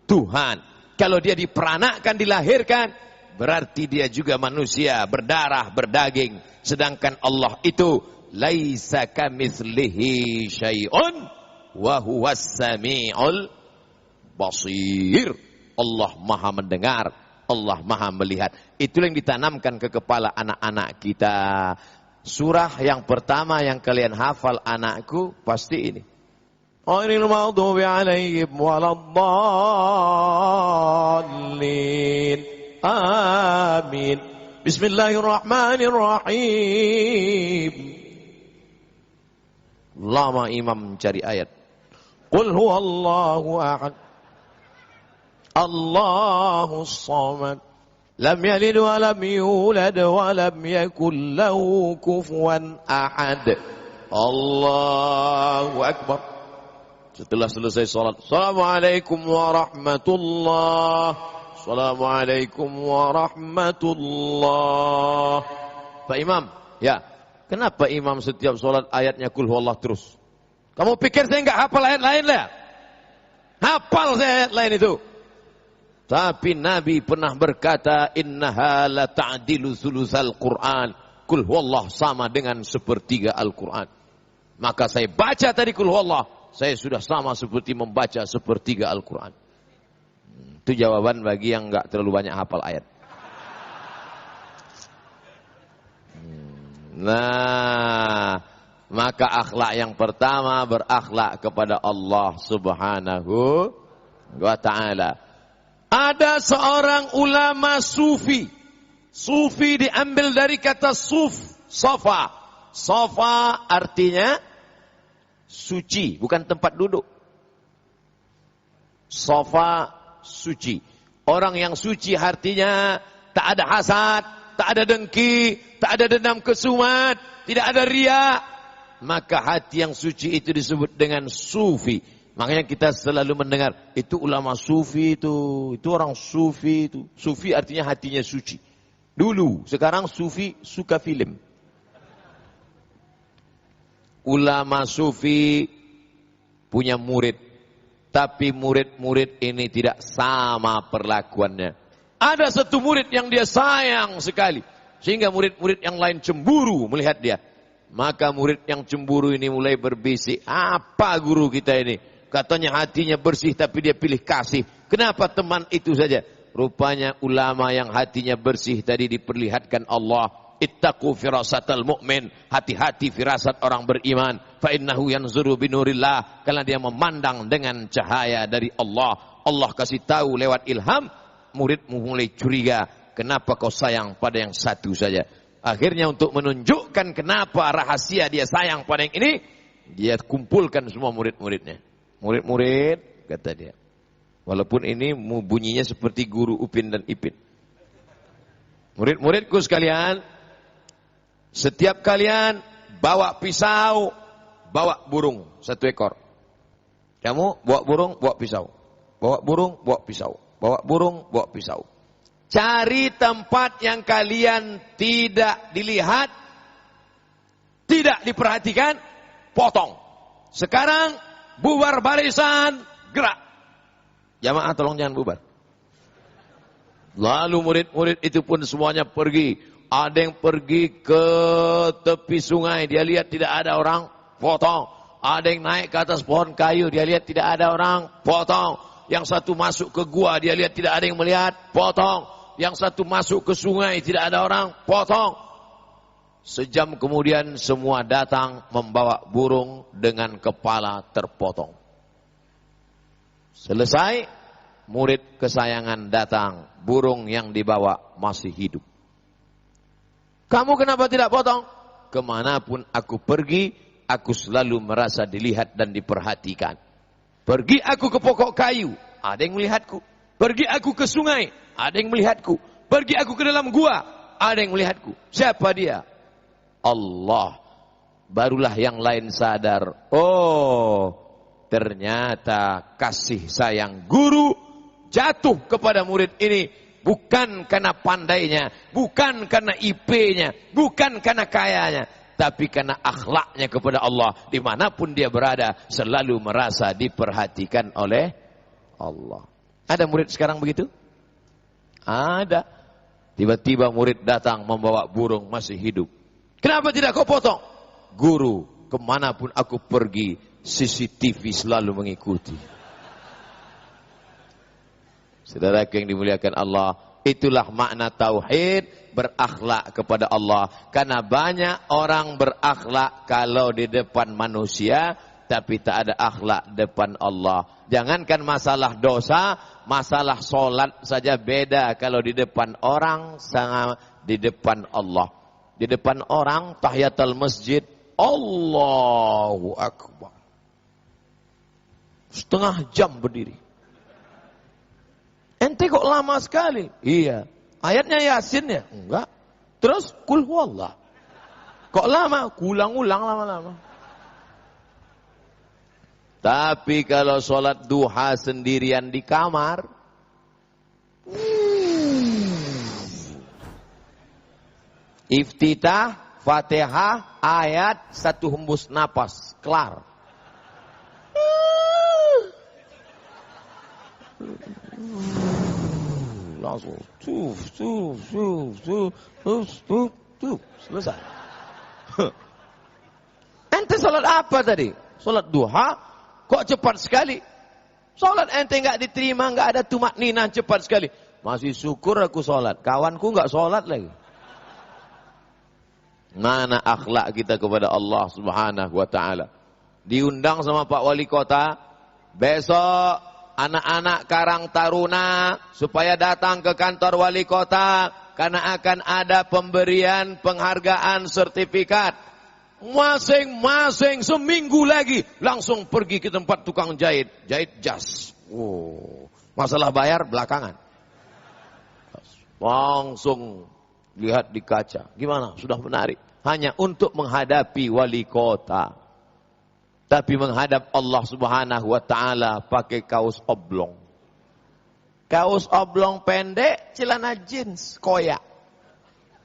Tuhan. Kalau dia diperanakkan, dilahirkan, berarti dia juga manusia, berdarah, berdaging. Sedangkan Allah itu laisa kamitslihi syai'un wa huwas samiul basir. Allah Maha mendengar, Allah Maha melihat. Itulah yang ditanamkan ke kepala anak-anak kita. Surah yang pertama yang kalian hafal anakku pasti ini. Ghairil maghdubi 'alaihim waladdallin. Amin. Bismillahirrahmanirrahim. Lama imam mencari ayat. Qul huwallahu ahad, Allahus samad, lam yalid wa lam yulad wa lam yakul lahu kufuwan ahad. Allahu akbar. Setelah selesai salat, Assalamualaikum warahmatullahi, Assalamualaikum warahmatullahi. Pak Imam, ya, kenapa imam setiap salat ayatnya kul huwallah terus? Kamu pikir saya enggak hafal ayat lain lah? Hafal saya ayat lain itu. Tapi Nabi pernah berkata, innaha la ta'dilu sulusal Qur'an. Kul huwallah sama dengan sepertiga Al-Quran. Maka saya baca tadi kul huwallah, saya sudah sama seperti membaca sepertiga Al-Quran. Itu jawaban bagi yang enggak terlalu banyak hafal ayat. Nah, maka akhlak yang pertama berakhlak kepada Allah Subhanahu wa ta'ala. Ada seorang ulama sufi. Sufi diambil dari kata suf, sofa. Sofa artinya suci, bukan tempat duduk. Sofa suci. Orang yang suci artinya tak ada hasad, tak ada dengki, tak ada dendam kesumat, tidak ada riya. Maka hati yang suci itu disebut dengan sufi. Makanya kita selalu mendengar, itu ulama sufi itu orang sufi itu. Sufi artinya hatinya suci. Dulu, sekarang sufi suka film. Ulama sufi punya murid, tapi murid-murid ini tidak sama perlakuannya. Ada satu murid yang dia sayang sekali, sehingga murid-murid yang lain cemburu melihat dia. Maka murid yang cemburu ini mulai berbisik, apa guru kita ini? Katanya hatinya bersih tapi dia pilih kasih. Kenapa teman itu saja? Rupanya ulama yang hatinya bersih tadi diperlihatkan Allah. Ittaqu firasatal mu'min. Hati-hati firasat orang beriman. Fa innahu yanzuru binurillah. Karena dia memandang dengan cahaya dari Allah. Allah kasih tahu lewat ilham. Muridmu mulai curiga. Kenapa kau sayang pada yang satu saja? Akhirnya untuk menunjukkan kenapa rahasia dia sayang pada yang ini, dia kumpulkan semua murid-muridnya. Murid-murid, kata dia. Walaupun ini bunyinya seperti guru Upin dan Ipin. Murid-muridku sekalian, setiap kalian bawa pisau, bawa burung 1 ekor. Kamu bawa burung, bawa pisau. Bawa burung, bawa pisau. Bawa burung, bawa pisau. Cari tempat yang kalian tidak dilihat, tidak diperhatikan, potong. Sekarang bubar barisan, gerak. Jamaah tolong jangan bubar. Lalu murid-murid itu pun semuanya pergi. Ada yang pergi ke tepi sungai, dia lihat tidak ada orang, potong. Ada yang naik ke atas pohon kayu, dia lihat tidak ada orang, potong. Yang satu masuk ke gua, dia lihat tidak ada yang melihat, potong. Yang satu masuk ke sungai, tidak ada orang, potong. Sejam kemudian semua datang membawa burung dengan kepala terpotong. Selesai, murid kesayangan datang, burung yang dibawa masih hidup. Kamu kenapa tidak potong? Kemanapun aku pergi, aku selalu merasa dilihat dan diperhatikan. Pergi aku ke pokok kayu, ada yang melihatku. Pergi aku ke sungai, ada yang melihatku. Pergi aku ke dalam gua, ada yang melihatku. Siapa dia? Allah. Barulah yang lain sadar. Oh, ternyata kasih sayang guru jatuh kepada murid ini bukan karena pandainya, bukan karena IP-nya, bukan karena kayanya, tapi karena akhlaknya kepada Allah. Dimanapun dia berada, selalu merasa diperhatikan oleh Allah. Ada murid sekarang begitu? Ada. Tiba-tiba murid datang membawa burung masih hidup. Kenapa tidak kau potong? Guru, kemanapun aku pergi, CCTV selalu mengikuti. Saudara yang dimuliakan Allah, itulah makna tauhid, berakhlak kepada Allah. Karena banyak orang berakhlak kalau di depan manusia, tapi tak ada akhlak depan Allah. Jangankan masalah dosa, masalah solat saja beda kalau di depan orang sama di depan Allah. Di depan orang tahiyatul masjid, Allahu Akbar. Setengah jam berdiri. Ente kok lama sekali? Iya, Ayatnya Yasin ya? Enggak. Terus kul huwallah. Kok lama? Ulang-ulang lama-lama. Tapi kalau sholat duha sendirian di kamar, iftitah, Fatihah, ayat, satu hembus napas, kelar. Langsung, selesai. Ente sholat apa tadi? Sholat duha, kok cepat sekali? Sholat ente nggak diterima, nggak ada tumak ninah, cepat sekali. Masih syukur aku sholat, kawanku nggak sholat lagi. Mana akhlak kita kepada Allah Subhanahu wa ta'ala. Diundang sama Pak Wali Kota, besok anak-anak Karang Taruna supaya datang ke kantor Wali Kota karena akan ada pemberian penghargaan sertifikat. Masing-masing seminggu lagi langsung pergi ke tempat tukang jahit jas. Oh, masalah bayar belakangan. Langsung lihat di kaca, gimana? Sudah menarik. Hanya untuk menghadapi wali kota. Tapi menghadap Allah Subhanahu wa ta'ala pakai kaos oblong. Kaos oblong pendek, celana jeans, koyak.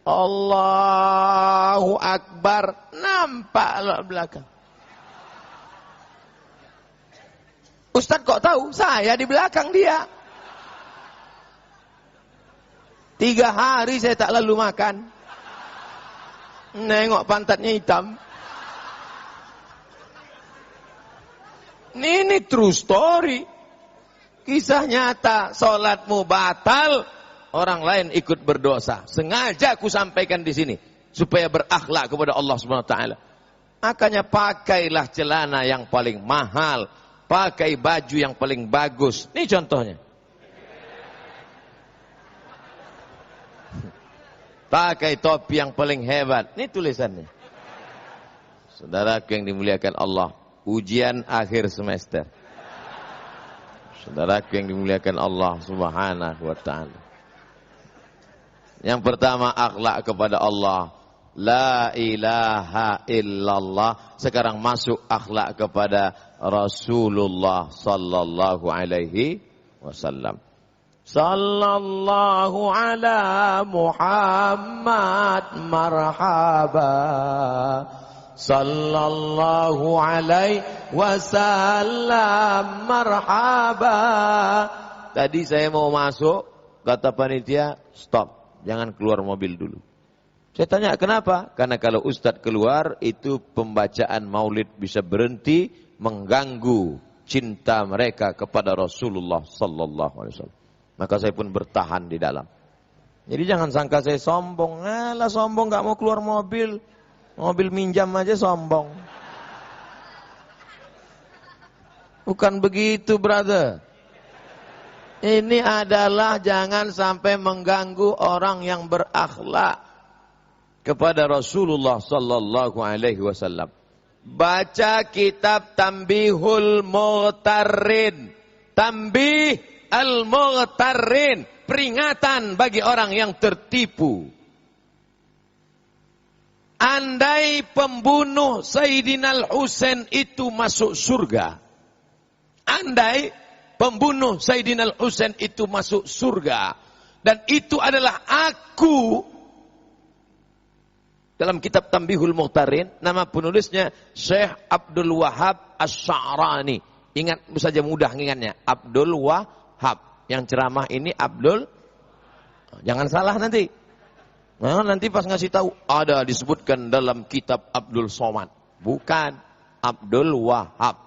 Allahu Akbar, nampak lah belakang. Ustaz kok tahu? Saya di belakang dia. 3 hari saya tak lalu makan. Nengok pantatnya hitam. Ini true story. Kisah nyata, salatmu batal, orang lain ikut berdosa. Sengaja aku sampaikan di sini supaya berakhlak kepada Allah Subhanahu wa taala. Makanya pakailah celana yang paling mahal, pakai baju yang paling bagus. Ini contohnya. Pakai topi yang paling hebat. Ini tulisannya. Saudaraku yang dimuliakan Allah, ujian akhir semester. Saudaraku yang dimuliakan Allah Subhanahu wa ta'ala. Yang pertama, akhlak kepada Allah. La ilaha illallah. Sekarang masuk akhlak kepada Rasulullah sallallahu alaihi wasallam. Sallallahu ala Muhammad marhaba. Sallallahu alaihi wasallam marhaba. Tadi saya mau masuk, kata panitia, stop, jangan keluar mobil dulu. Saya tanya kenapa? Karena kalau ustadz keluar, itu pembacaan maulid bisa berhenti, mengganggu cinta mereka kepada Rasulullah sallallahu alaihi wasallam. Maka saya pun bertahan di dalam. Jadi jangan sangka saya sombong. Alah sombong gak mau keluar mobil. Mobil minjam aja sombong. Bukan begitu, brother. Ini adalah jangan sampai mengganggu orang yang berakhlak kepada Rasulullah sallallahu alaihi wasallam. Baca kitab Tanbihul Mughtarrin. Tanbih Al-Mughtarrin, peringatan bagi orang yang tertipu. Andai pembunuh Sayyidina Al-Husain itu masuk surga. Andai pembunuh Sayyidina Al-Husain itu masuk surga. Dan itu adalah aku. Dalam kitab Tanbihul Mughtarrin, nama penulisnya Syekh Abdul Wahab Asy-Sya'rani. Ingat saja mudah ingatnya, Abdul Wahab. Yang ceramah ini Abdul, jangan salah nanti. Nah, nanti pas ngasih tahu ada disebutkan dalam kitab Abdul Somad. Bukan, Abdul Wahab.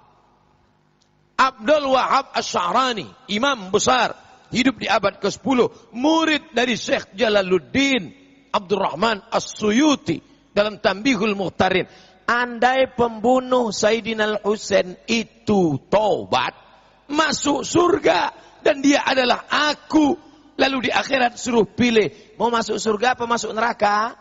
Abdul Wahab Asy-Sya'rani, imam besar, hidup di abad ke-10, murid dari Syekh Jalaluddin Abdurrahman As-Suyuti dalam Tanbihul Mughtarrin. Andai pembunuh Sayyidina Al-Husain itu taubat, masuk surga. Dan dia adalah aku. Lalu di akhirat suruh pilih. Mau masuk surga apa masuk neraka?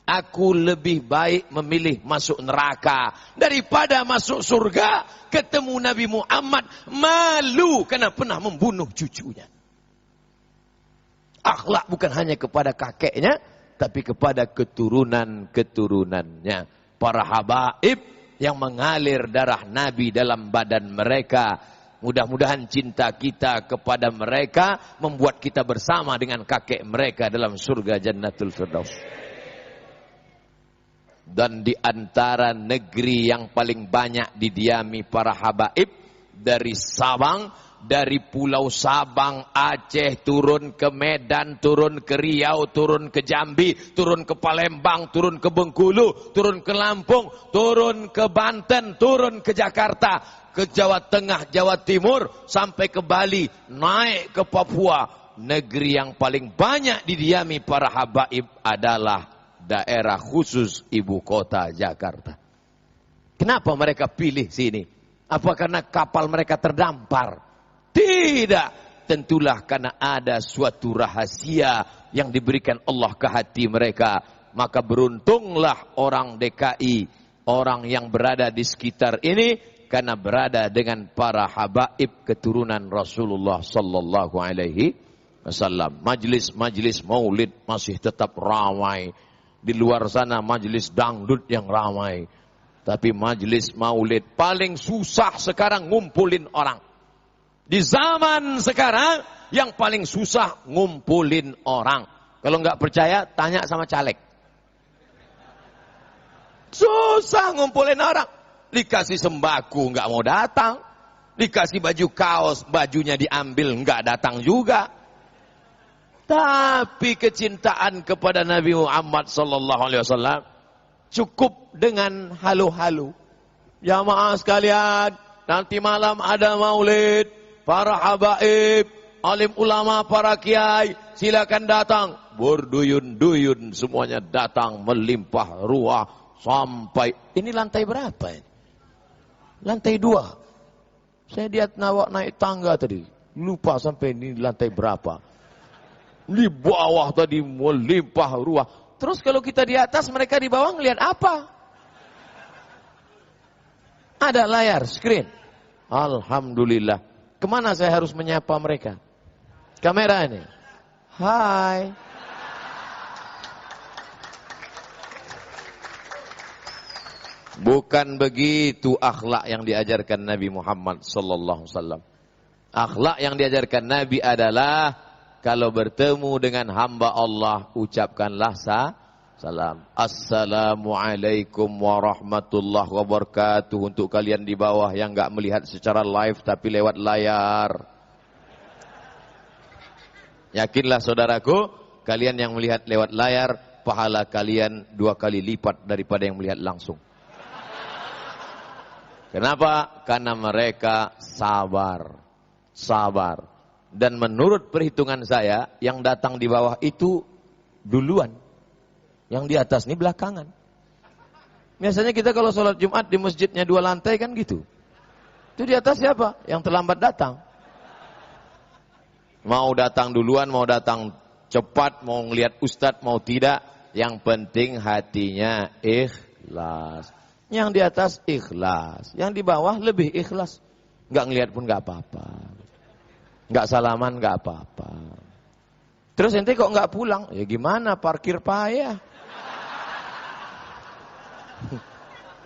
Aku lebih baik memilih masuk neraka. Daripada masuk surga. Ketemu Nabi Muhammad. Malu karena pernah membunuh cucunya. akhlak bukan hanya kepada kakeknya, tapi kepada keturunan-keturunannya. Para habaib yang mengalir darah Nabi dalam badan mereka. Mudah-mudahan cinta kita kepada mereka membuat kita bersama dengan kakek mereka dalam surga Jannatul Firdaus. Dan di antara negeri yang paling banyak didiami para habaib, dari Sabang, dari Pulau Sabang, Aceh, turun ke Medan, turun ke Riau, turun ke Jambi, turun ke Palembang, turun ke Bengkulu, turun ke Lampung, turun ke Banten, turun ke Jakarta, ke Jawa Tengah, Jawa Timur, sampai ke Bali, naik ke Papua. Negeri yang paling banyak didiami para habaib adalah daerah khusus ibu kota Jakarta. Kenapa mereka pilih sini? Apa karena kapal mereka terdampar? Tidak. Tentulah karena ada suatu rahasia yang diberikan Allah ke hati mereka. Maka beruntunglah orang DKI, orang yang berada di sekitar ini, karena berada dengan para habaib keturunan Rasulullah sallallahu alaihi wasallam. Majlis-majlis maulid masih tetap ramai. Di luar sana majlis dangdut yang ramai. Tapi majlis maulid paling susah sekarang ngumpulin orang. Di zaman sekarang yang paling susah ngumpulin orang. Kalau nggak percaya tanya sama caleg. Susah ngumpulin orang. Dikasih sembako nggak mau datang. Dikasih baju kaos, bajunya diambil nggak datang juga. Tapi kecintaan kepada Nabi Muhammad sallallahu alaihi wasallam cukup dengan halu-halu. Jamaah sekalian, nanti malam ada maulid, para habaib, alim ulama, para kiai, silakan datang. Berduyun-duyun semuanya datang melimpah ruah sampai ini lantai berapa ini? Lantai 2. Saya lihat naik tangga tadi, lupa sampai ini lantai berapa. Di bawah tadi melimpah ruah. Terus kalau kita di atas, mereka di bawah ngelihat apa? Ada layar, screen. Alhamdulillah. Kemana saya harus menyapa mereka? Kamera ini. Hai. Bukan begitu akhlak yang diajarkan Nabi Muhammad sallallahu alaihi wasallam. Akhlak yang diajarkan Nabi adalah kalau bertemu dengan hamba Allah, ucapkanlah salam. Assalamualaikum warahmatullahi wabarakatuh. Untuk kalian di bawah yang enggak melihat secara live tapi lewat layar. Yakinlah saudaraku, kalian yang melihat lewat layar, pahala kalian 2 kali lipat daripada yang melihat langsung. Kenapa? Karena mereka sabar. Dan menurut perhitungan saya, yang datang di bawah itu duluan. Yang di atas ini belakangan. Biasanya kita kalau sholat Jumat di masjidnya 2 lantai kan gitu. Itu di atas siapa? Yang terlambat datang. Mau datang duluan, mau datang cepat, mau ngelihat ustadz, mau tidak. Yang penting hatinya ikhlas. Yang di atas ikhlas. Yang di bawah lebih ikhlas. Nggak ngelihat pun nggak apa-apa. Nggak salaman nggak apa-apa. Terus ente kok nggak pulang? Ya gimana, parkir payah.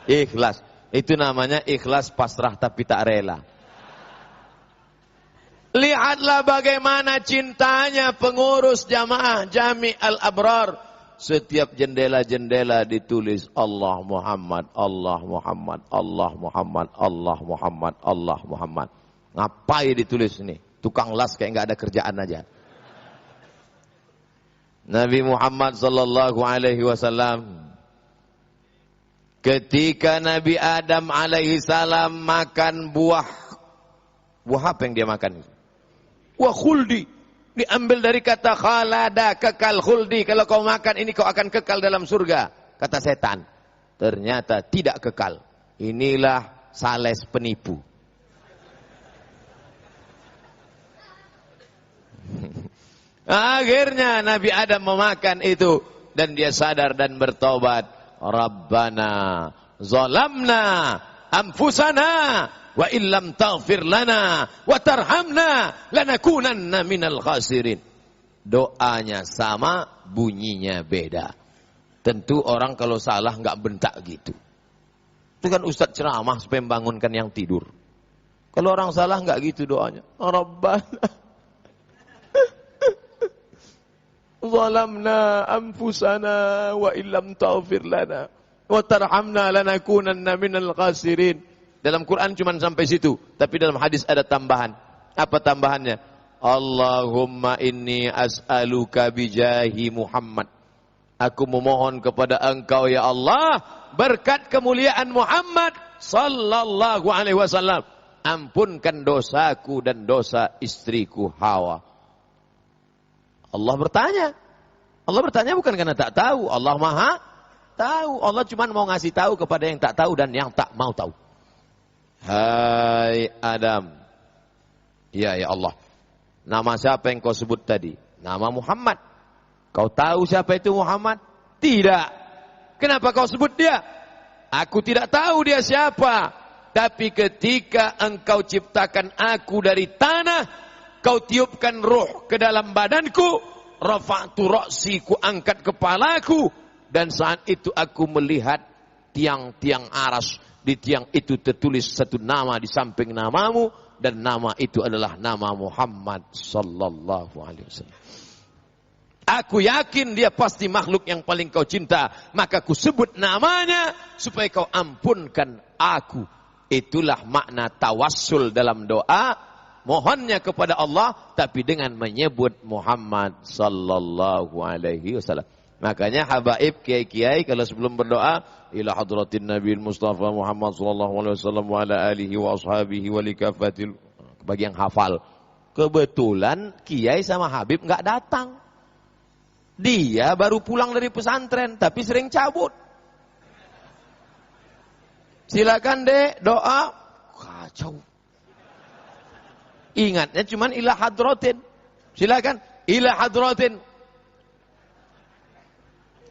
Ikhlas. Itu namanya ikhlas pasrah tapi tak rela. Lihatlah bagaimana cintanya pengurus jamaah Jami' Al-Abrar. Setiap jendela-jendela ditulis Allah Muhammad, Allah Muhammad, Allah Muhammad, Allah Muhammad, Allah Muhammad. Ngapain ditulis ini? Tukang las kayak nggak ada kerjaan aja. Nabi Muhammad sallallahu alaihi wasallam ketika Nabi Adam alaihi salam makan buah apa yang dia makan? Buah khuldi. Diambil dari kata khalada, kekal, khuldi. Kalau kau makan ini kau akan kekal dalam surga, kata setan. Ternyata tidak kekal. Inilah sales penipu. Akhirnya Nabi Adam memakan itu dan dia sadar dan bertobat. Rabbana zalamna anfusana wa illam taghfir lana wa tarhamna lanakunanna minal khasirin. Doanya sama, bunyinya beda. Tentu orang kalau salah nggak bentak gitu. Itu kan Ustadz ceramah supaya membangunkan yang tidur. Kalau orang salah nggak gitu doanya. Rabbana zalamna anfusana wa illam taghfir lana wa tarhamna lanakunanna minal khasirin. Dalam Quran cuma sampai situ, tapi dalam hadis ada tambahan. Apa tambahannya? Allahumma inni as'aluka bijahi Muhammad. Aku memohon kepada Engkau ya Allah berkat kemuliaan Muhammad sallallahu alaihi wasallam, ampunkan dosaku dan dosa istriku Hawa. Allah bertanya bukan karena tak tahu. Allah Maha tahu. Allah cuma mau ngasih tahu kepada yang tak tahu dan yang tak mau tahu. Hai Adam. Ya Allah. Nama siapa yang kau sebut tadi? Nama Muhammad. Kau tahu siapa itu Muhammad? Tidak. Kenapa kau sebut dia? Aku tidak tahu dia siapa. Tapi ketika engkau ciptakan aku dari tanah, kau tiupkan ruh ke dalam badanku, rafa'tu ra'si, ku angkat kepalaku, dan saat itu aku melihat tiang-tiang aras. Di tiang itu tertulis satu nama di samping namamu, dan nama itu adalah nama Muhammad sallallahu alaihi wasallam. Aku yakin dia pasti makhluk yang paling kau cinta, maka ku sebut namanya supaya kau ampunkan aku. Itulah makna tawassul dalam doa, mohonnya kepada Allah tapi dengan menyebut Muhammad sallallahu alaihi wasallam. Makanya habaib kiai-kiai kalau sebelum berdoa, ila hadratin Nabi Mustafa Muhammad sallallahu alaihi wasallam wa ala alihi wa ashabihi wa likafatil, bagi yang hafal. Kebetulan kiai sama habib enggak datang. Dia baru pulang dari pesantren tapi sering cabut. Silakan Dek, doa. Kacau. Ingatnya cuman ila hadratin. Silakan ila hadratin.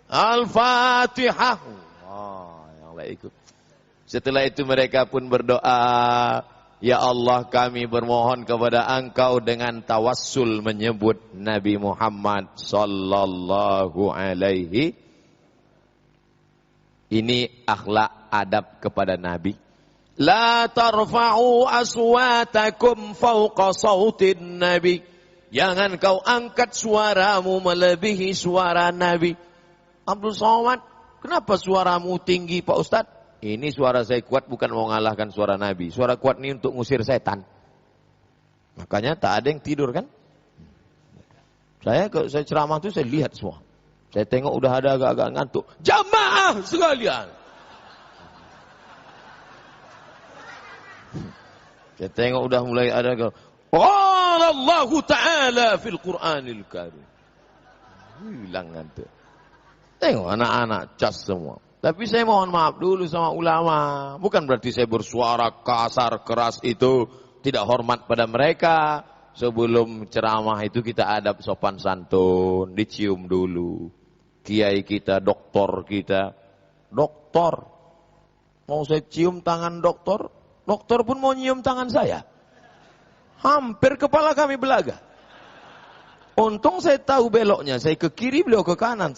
Al-Fatihah. Yang lain ikut. Setelah itu mereka pun berdoa, ya Allah kami bermohon kepada Engkau dengan tawassul menyebut Nabi Muhammad sallallahu alaihi. Ini akhlak adab kepada Nabi. La tarfa'u aswatakum fawqa sautin Nabi. Jangan kau angkat suaramu melebihi suara Nabi. Abdul Somad, kenapa suaramu tinggi Pak Ustadz? Ini suara saya kuat bukan mau mengalahkan suara Nabi. Suara kuat ini untuk ngusir setan. Makanya tak ada yang tidur kan? Kalau saya ceramah itu saya lihat semua. Saya tengok udah ada agak-agak ngantuk. Jamaah sekalian. Saya tengok udah mulai ada qala Allah Ta'ala fil Qur'anil Karim. Hilang ngantuk. Tengok anak-anak cas semua. Tapi saya mohon maaf dulu sama ulama. Bukan berarti saya bersuara kasar, keras itu. Tidak hormat pada mereka. Sebelum ceramah itu kita adab sopan santun. Dicium dulu. Kiai kita, doktor kita. Doktor. Mau saya cium tangan doktor? Doktor pun mau nyium tangan saya. Hampir kepala kami belaga. Untung saya tahu beloknya. Saya ke kiri, beliau ke kanan.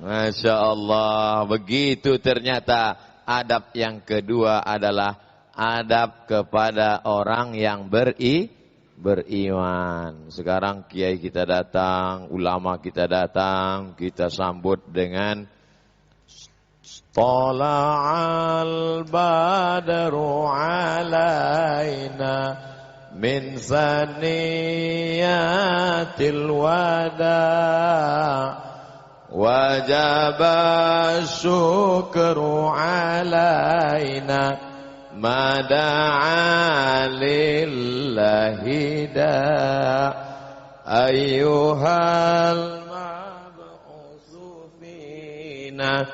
Masya Allah, begitu ternyata. Adab yang kedua adalah adab kepada orang yang beriman. Sekarang kiai kita datang, ulama kita datang, kita sambut dengan Tala'al badru alaina min saniyatil wada' wajaba syukru alaina mada'a lillahi da' ayyuhal mab'usu fina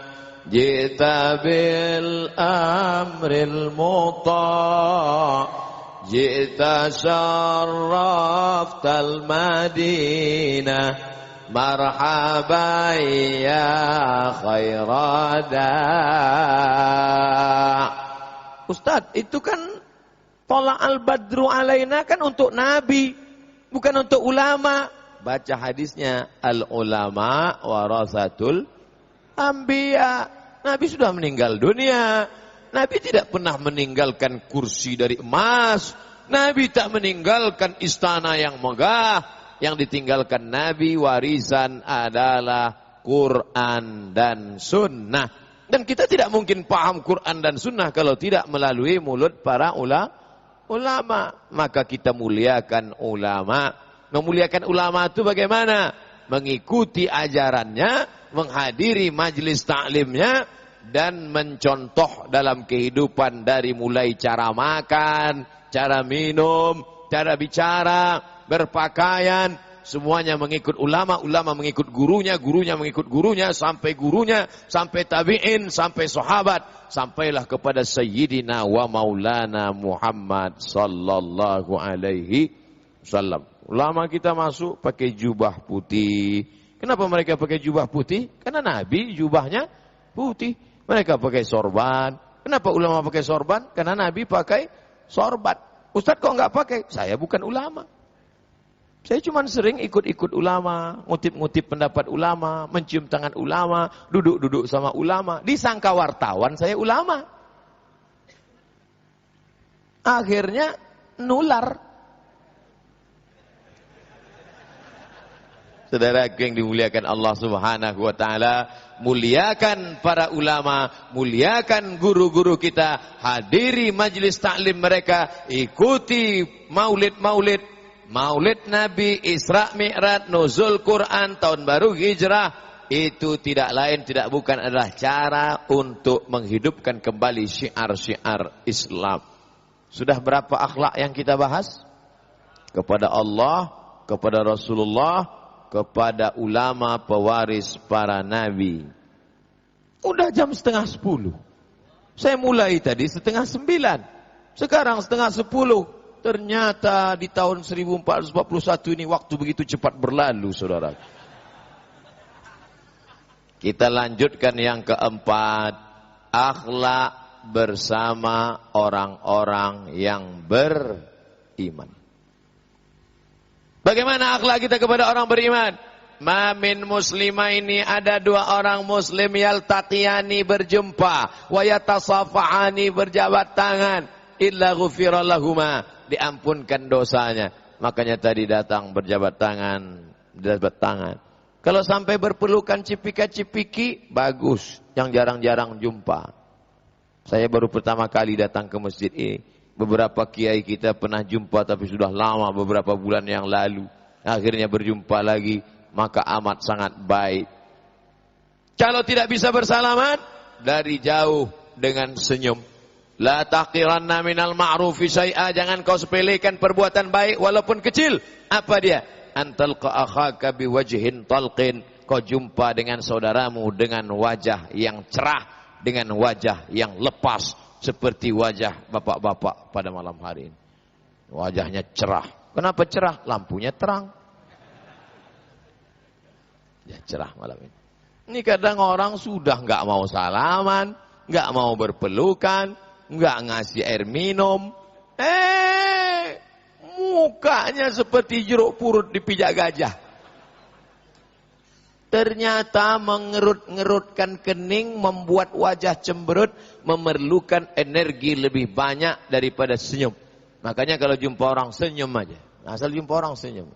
jita bil amril muta' jita syarraftal madinah marhaban ya khairada. Ustadz, itu kan Tola'al badru alaina kan untuk Nabi, bukan untuk ulama. Baca hadisnya, al ulama warasatul anbiya. Nabi sudah meninggal dunia. Nabi tidak pernah meninggalkan kursi dari emas. Nabi tak meninggalkan istana yang megah. Yang ditinggalkan Nabi warisan adalah Quran dan Sunnah. Dan kita tidak mungkin paham Quran dan Sunnah kalau tidak melalui mulut para ulama. Maka kita muliakan ulama. Memuliakan ulama itu bagaimana? Mengikuti ajarannya, menghadiri majlis taklimnya, dan mencontoh dalam kehidupan dari mulai cara makan, cara minum, cara bicara, berpakaian, semuanya mengikut ulama, ulama mengikut gurunya, gurunya mengikut gurunya, sampai tabi'in, sampai sahabat, sampailah kepada Sayyidina wa Maulana Muhammad sallallahu alaihi wasallam. Ulama kita masuk pakai jubah putih. Kenapa mereka pakai jubah putih? Karena Nabi jubahnya putih. Mereka pakai sorban. Kenapa ulama pakai sorban? Karena Nabi pakai sorban. Ustaz kok enggak pakai? Saya bukan ulama. Saya cuma sering ikut-ikut ulama, ngutip-ngutip pendapat ulama, mencium tangan ulama, duduk-duduk sama ulama. Disangka wartawan, saya ulama. Akhirnya nular. Saudaraku yang dimuliakan Allah Subhanahu wa taala, muliakan para ulama, muliakan guru-guru kita, hadiri majlis taklim mereka, ikuti maulid Nabi, Isra Mi'raj, nuzul Quran, tahun baru hijrah. Itu tidak lain tidak bukan adalah cara untuk menghidupkan kembali syiar-syiar Islam. Sudah berapa akhlak yang kita bahas? Kepada Allah, kepada Rasulullah, kepada ulama pewaris para nabi. Udah jam 8:30. Saya mulai tadi 8:30. Sekarang 8:30. Ternyata di tahun 1441 ini waktu begitu cepat berlalu, saudara. Kita lanjutkan yang keempat, akhlak bersama orang-orang yang beriman. Bagaimana akhlak kita kepada orang beriman? Ma min muslimah ini ada dua orang muslim yaltaqiyani berjumpa, wa yatasafahani berjabat tangan, illa ghufira lahuma, diampunkan dosanya. Makanya tadi datang berjabat tangan. Kalau sampai berpelukan cipika-cipiki, bagus, yang jarang-jarang jumpa. Saya baru pertama kali datang ke masjid ini. Beberapa kiai kita pernah jumpa tapi sudah lama, beberapa bulan yang lalu. Akhirnya berjumpa lagi, maka amat sangat baik. Kalau tidak bisa bersalaman, dari jauh dengan senyum. La taqiranna minal ma'rufi syai'a, jangan kau sepelekan perbuatan baik walaupun kecil. Apa dia? Antalqa akhaka biwajhin talqin, kau jumpa dengan saudaramu dengan wajah yang cerah, dengan wajah yang lepas. Seperti wajah bapak-bapak pada malam hari ini. Wajahnya cerah. Kenapa cerah? Lampunya terang. Ya cerah malam ini. Ini kadang orang sudah nggak mau salaman, nggak mau berpelukan, nggak ngasih air minum. Mukanya seperti jeruk purut dipijak gajah. Ternyata mengerut-ngerutkan kening, membuat wajah cemberut, memerlukan energi lebih banyak daripada senyum. Makanya kalau jumpa orang senyum aja. Asal jumpa orang senyum.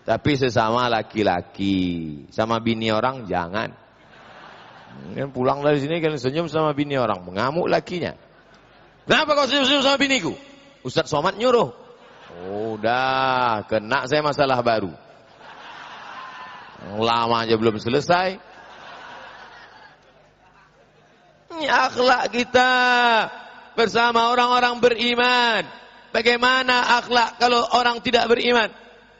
Tapi sesama laki-laki, sama bini orang jangan. Pulang dari sini kalian senyum sama bini orang, mengamuk lakinya. Kenapa kau senyum-senyum sama biniku? Ustaz Somad nyuruh. Udah, kena saya masalah baru. Lama aja belum selesai. Ini akhlak kita bersama orang-orang beriman. Bagaimana akhlak kalau orang tidak beriman?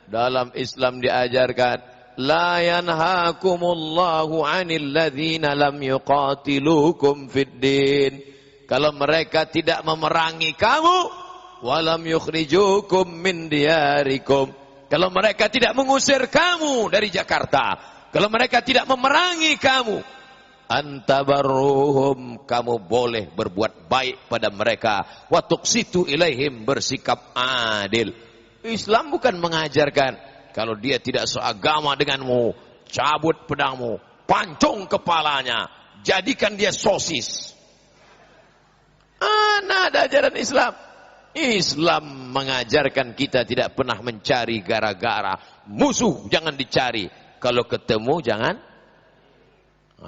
Dalam Islam diajarkan, la yanhakumullahu 'anil ladzina lam yuqatilukum fid din. Kalau mereka tidak memerangi kamu, walam yukhrijukum min diyarikum. Kalau mereka tidak mengusir kamu dari Jakarta, kalau mereka tidak memerangi kamu, antabarruhum, kamu boleh berbuat baik pada mereka, wa tuqsitu ilaihim, bersikap adil. Islam bukan mengajarkan kalau dia tidak seagama denganmu, cabut pedangmu, pancung kepalanya, jadikan dia sosis. Mana ada ajaran Islam? Islam mengajarkan kita tidak pernah mencari gara-gara. Musuh jangan dicari, kalau ketemu jangan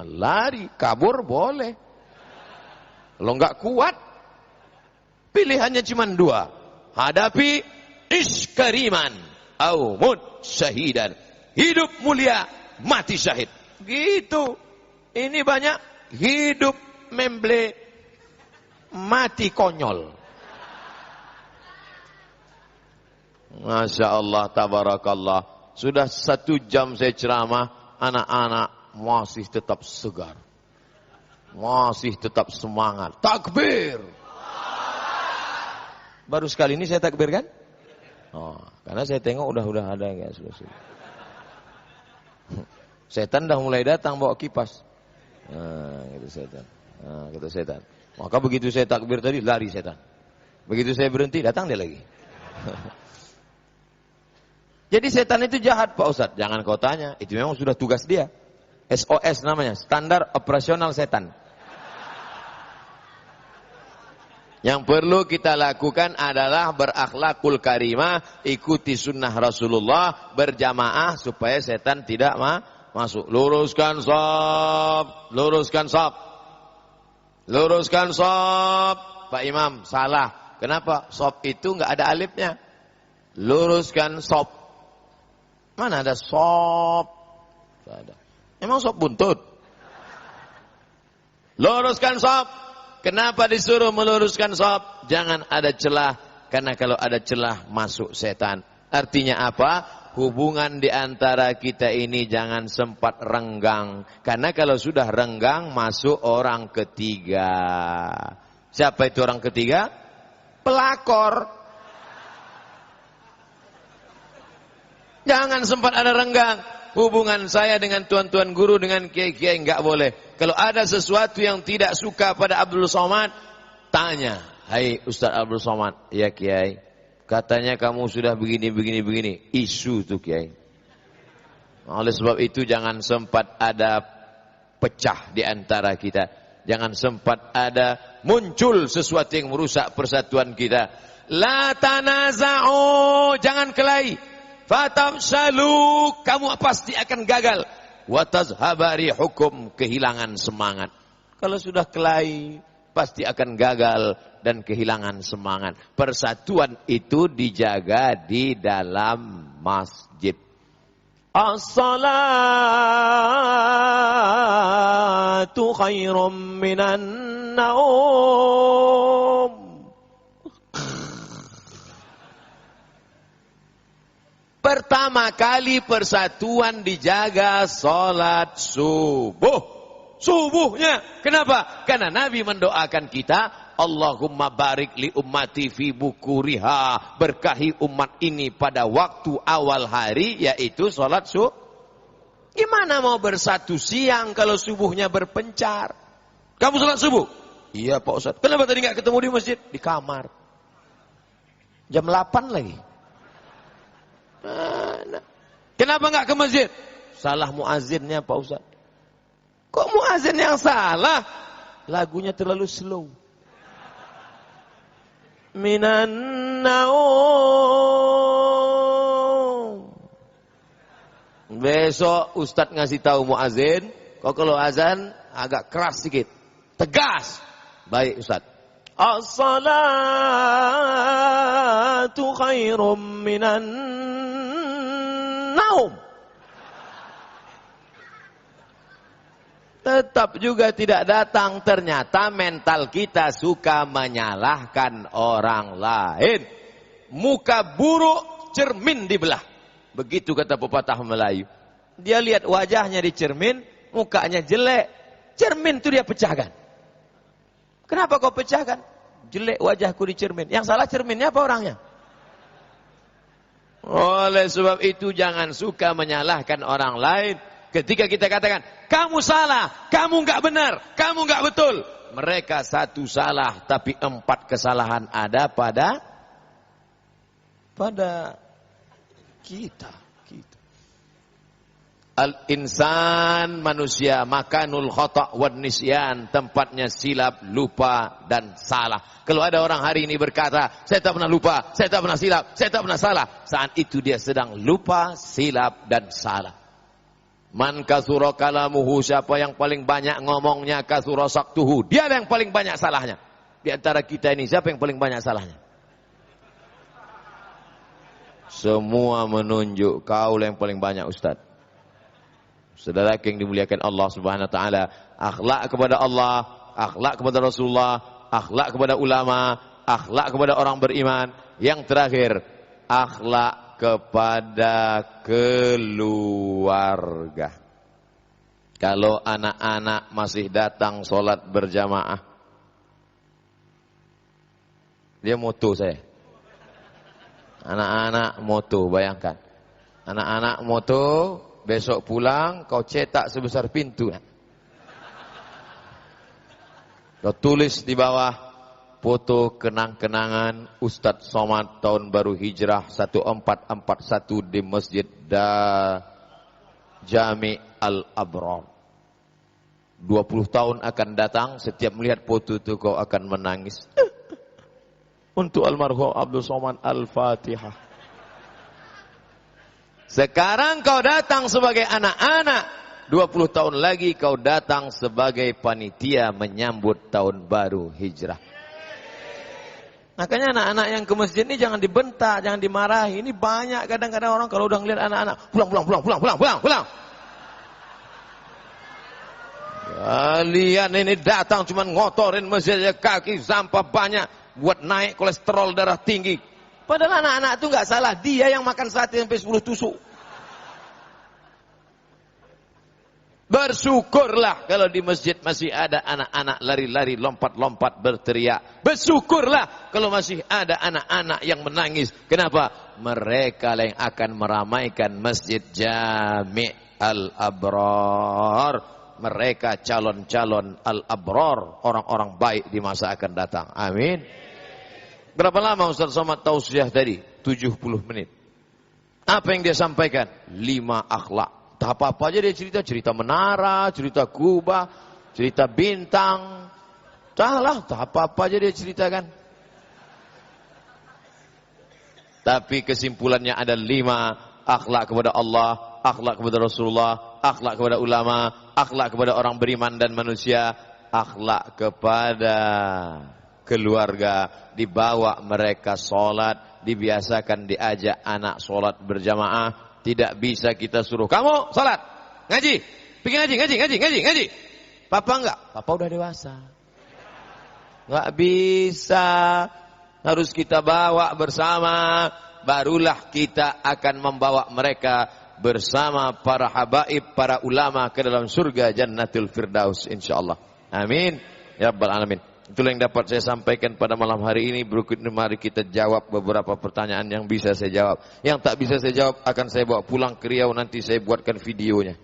lari. Kabur boleh, kalau enggak kuat pilihannya cuma dua, hadapi iskariman au mut syahidan, hidup mulia mati syahid. Gitu. Ini banyak hidup memble mati konyol. Masya Allah, tabarakallah. Sudah 1 jam saya ceramah, anak-anak masih tetap segar, masih tetap semangat. Takbir. Baru sekali ini saya takbir kan? Oh, karena saya tengok udah ada ya selesai. Setan dah mulai datang bawa kipas. Gitu setan. Gitu setan. Maka begitu saya takbir tadi lari setan. Begitu saya berhenti datang dia lagi. Jadi setan itu jahat Pak Ustadz. Jangan kau tanya, itu memang sudah tugas dia. SOS namanya, standar operasional setan. Yang perlu kita lakukan adalah berakhlakul karimah, ikuti sunnah Rasulullah, berjamaah supaya setan tidak masuk. Luruskan shaf, luruskan shaf, luruskan shaf. Pak Imam salah. Kenapa? Shaf itu nggak ada alifnya. Luruskan shaf. Mana ada shaf? Tidak ada. Emang sop buntut? Luruskan sop. Kenapa disuruh meluruskan sop? Jangan ada celah, karena kalau ada celah masuk setan. Artinya apa? Hubungan di antara kita ini jangan sempat renggang, karena kalau sudah renggang masuk orang ketiga. Siapa itu orang ketiga? Pelakor. Jangan sempat ada renggang. Hubungan saya dengan tuan-tuan guru, dengan kiai-kiai enggak boleh. Kalau ada sesuatu yang tidak suka pada Abdul Somad, tanya, "Hai Ustaz Abdul Somad." "Ya kiai, katanya kamu sudah begini. Isu tuh kiai. Oleh sebab itu jangan sempat ada pecah di antara kita. Jangan sempat ada muncul sesuatu yang merusak persatuan kita. La tanaza'u, jangan kelahi. Fatamshalu, kamu pasti akan gagal. Wa tazhabari hukum, kehilangan semangat. Kalau sudah kelahi, pasti akan gagal dan kehilangan semangat. Persatuan itu dijaga di dalam masjid. As-salatu khairum minan naum. Pertama kali persatuan dijaga salat subuh. Subuhnya. Kenapa? Karena Nabi mendoakan kita, Allahumma barik li ummati fi bukuriha. Berkahi umat ini pada waktu awal hari, yaitu salat subuh. Gimana mau bersatu siang kalau subuhnya berpencar? Kamu salat subuh? Iya Pak Ustadz. Kenapa tadi nggak ketemu di masjid? Di kamar. Jam 8 lagi. Kenapa enggak ke masjid? Salah muazzinnya Pak Ustaz. Kok muazzin yang salah? Lagunya terlalu slow. Minan naum. Besok Ustaz ngasih tahu muazzin, kok kalau azan agak keras sedikit. Tegas. Baik Ustaz. As-salatu khairum minan naum. Tetap juga tidak datang. Ternyata mental kita suka menyalahkan orang lain. Muka buruk, cermin dibelah. Begitu kata pepatah Melayu. Dia lihat wajahnya di cermin, mukanya jelek. Cermin itu dia pecahkan. Kenapa kau pecahkan? Jelek wajahku di cermin. Yang salah cerminnya apa orangnya? Oleh sebab itu jangan suka menyalahkan orang lain. Ketika kita katakan, kamu salah, kamu nggak benar, kamu nggak betul. Mereka satu salah, tapi 4 kesalahan ada pada kita. Al-insan manusia makanul khata' wan nisyan, tempatnya silap, lupa dan salah. Kalau ada orang hari ini berkata, saya tak pernah lupa, saya tak pernah silap, saya tak pernah salah, saat itu dia sedang lupa, silap dan salah. Man katsura kalamuhu, siapa yang paling banyak ngomongnya, katsura saktuhu, dia yang paling banyak salahnya. Di antara kita ini siapa yang paling banyak salahnya? Semua menunjuk kau yang paling banyak, Ustaz. Saudara yang dimuliakan Allah Subhanahu wa taala, akhlak kepada Allah, akhlak kepada Rasulullah, akhlak kepada ulama, akhlak kepada orang beriman. Yang terakhir, akhlak kepada keluarga. Kalau anak-anak masih datang sholat berjamaah, dia moto saya. Anak-anak moto, bayangkan. Anak-anak moto, besok pulang kau cetak sebesar pintu. Kau tulis di bawah foto kenang-kenangan Ustadz Somad tahun baru hijrah 1441 di Masjid Jami Al-Abrar. 20 tahun akan datang, setiap melihat foto itu kau akan menangis. Untuk almarhum Abdul Somad Al-Fatihah. Sekarang kau datang sebagai anak-anak, 20 tahun lagi kau datang sebagai panitia menyambut tahun baru hijrah. Makanya anak-anak yang ke masjid ini jangan dibentak, jangan dimarahi. Ini banyak kadang-kadang orang kalau udah ngeliat anak-anak, pulang. Kalian ini datang cuma ngotorin masjid, kaki sampah banyak, buat naik kolesterol darah tinggi. Padahal anak-anak itu nggak salah, dia yang makan sate sampai 10 tusuk. Bersyukurlah kalau di masjid masih ada anak-anak lari-lari, lompat-lompat, berteriak. Bersyukurlah kalau masih ada anak-anak yang menangis. Kenapa? Mereka yang akan meramaikan Masjid Jami' Al-Abrar. Mereka calon-calon Al-Abrar, orang-orang baik di masa akan datang. Amin. Berapa lama Ustaz Somad tausiah tadi? 70 menit. Apa yang dia sampaikan? 5 akhlak. Tak apa-apa aja dia cerita menara, cerita kubah, cerita bintang. Tak apa-apa aja dia ceritakan. Tapi kesimpulannya ada 5. Akhlak kepada Allah, akhlak kepada Rasulullah, akhlak kepada ulama, akhlak kepada orang beriman dan manusia, akhlak kepada keluarga. Dibawa mereka sholat, dibiasakan diajak anak sholat berjamaah. Tidak bisa kita suruh, kamu sholat, ngaji, bikin ngaji. Papa enggak, papa udah dewasa. Enggak bisa, harus kita bawa bersama. Barulah kita akan membawa mereka bersama para habaib, para ulama ke dalam surga Jannatul Firdaus insyaallah. Amin ya rabbal alamin. Itulah yang dapat saya sampaikan pada malam hari ini. Berikutnya mari kita jawab beberapa pertanyaan yang bisa saya jawab. Yang tak bisa saya jawab akan saya bawa pulang ke Riau, nanti saya buatkan videonya.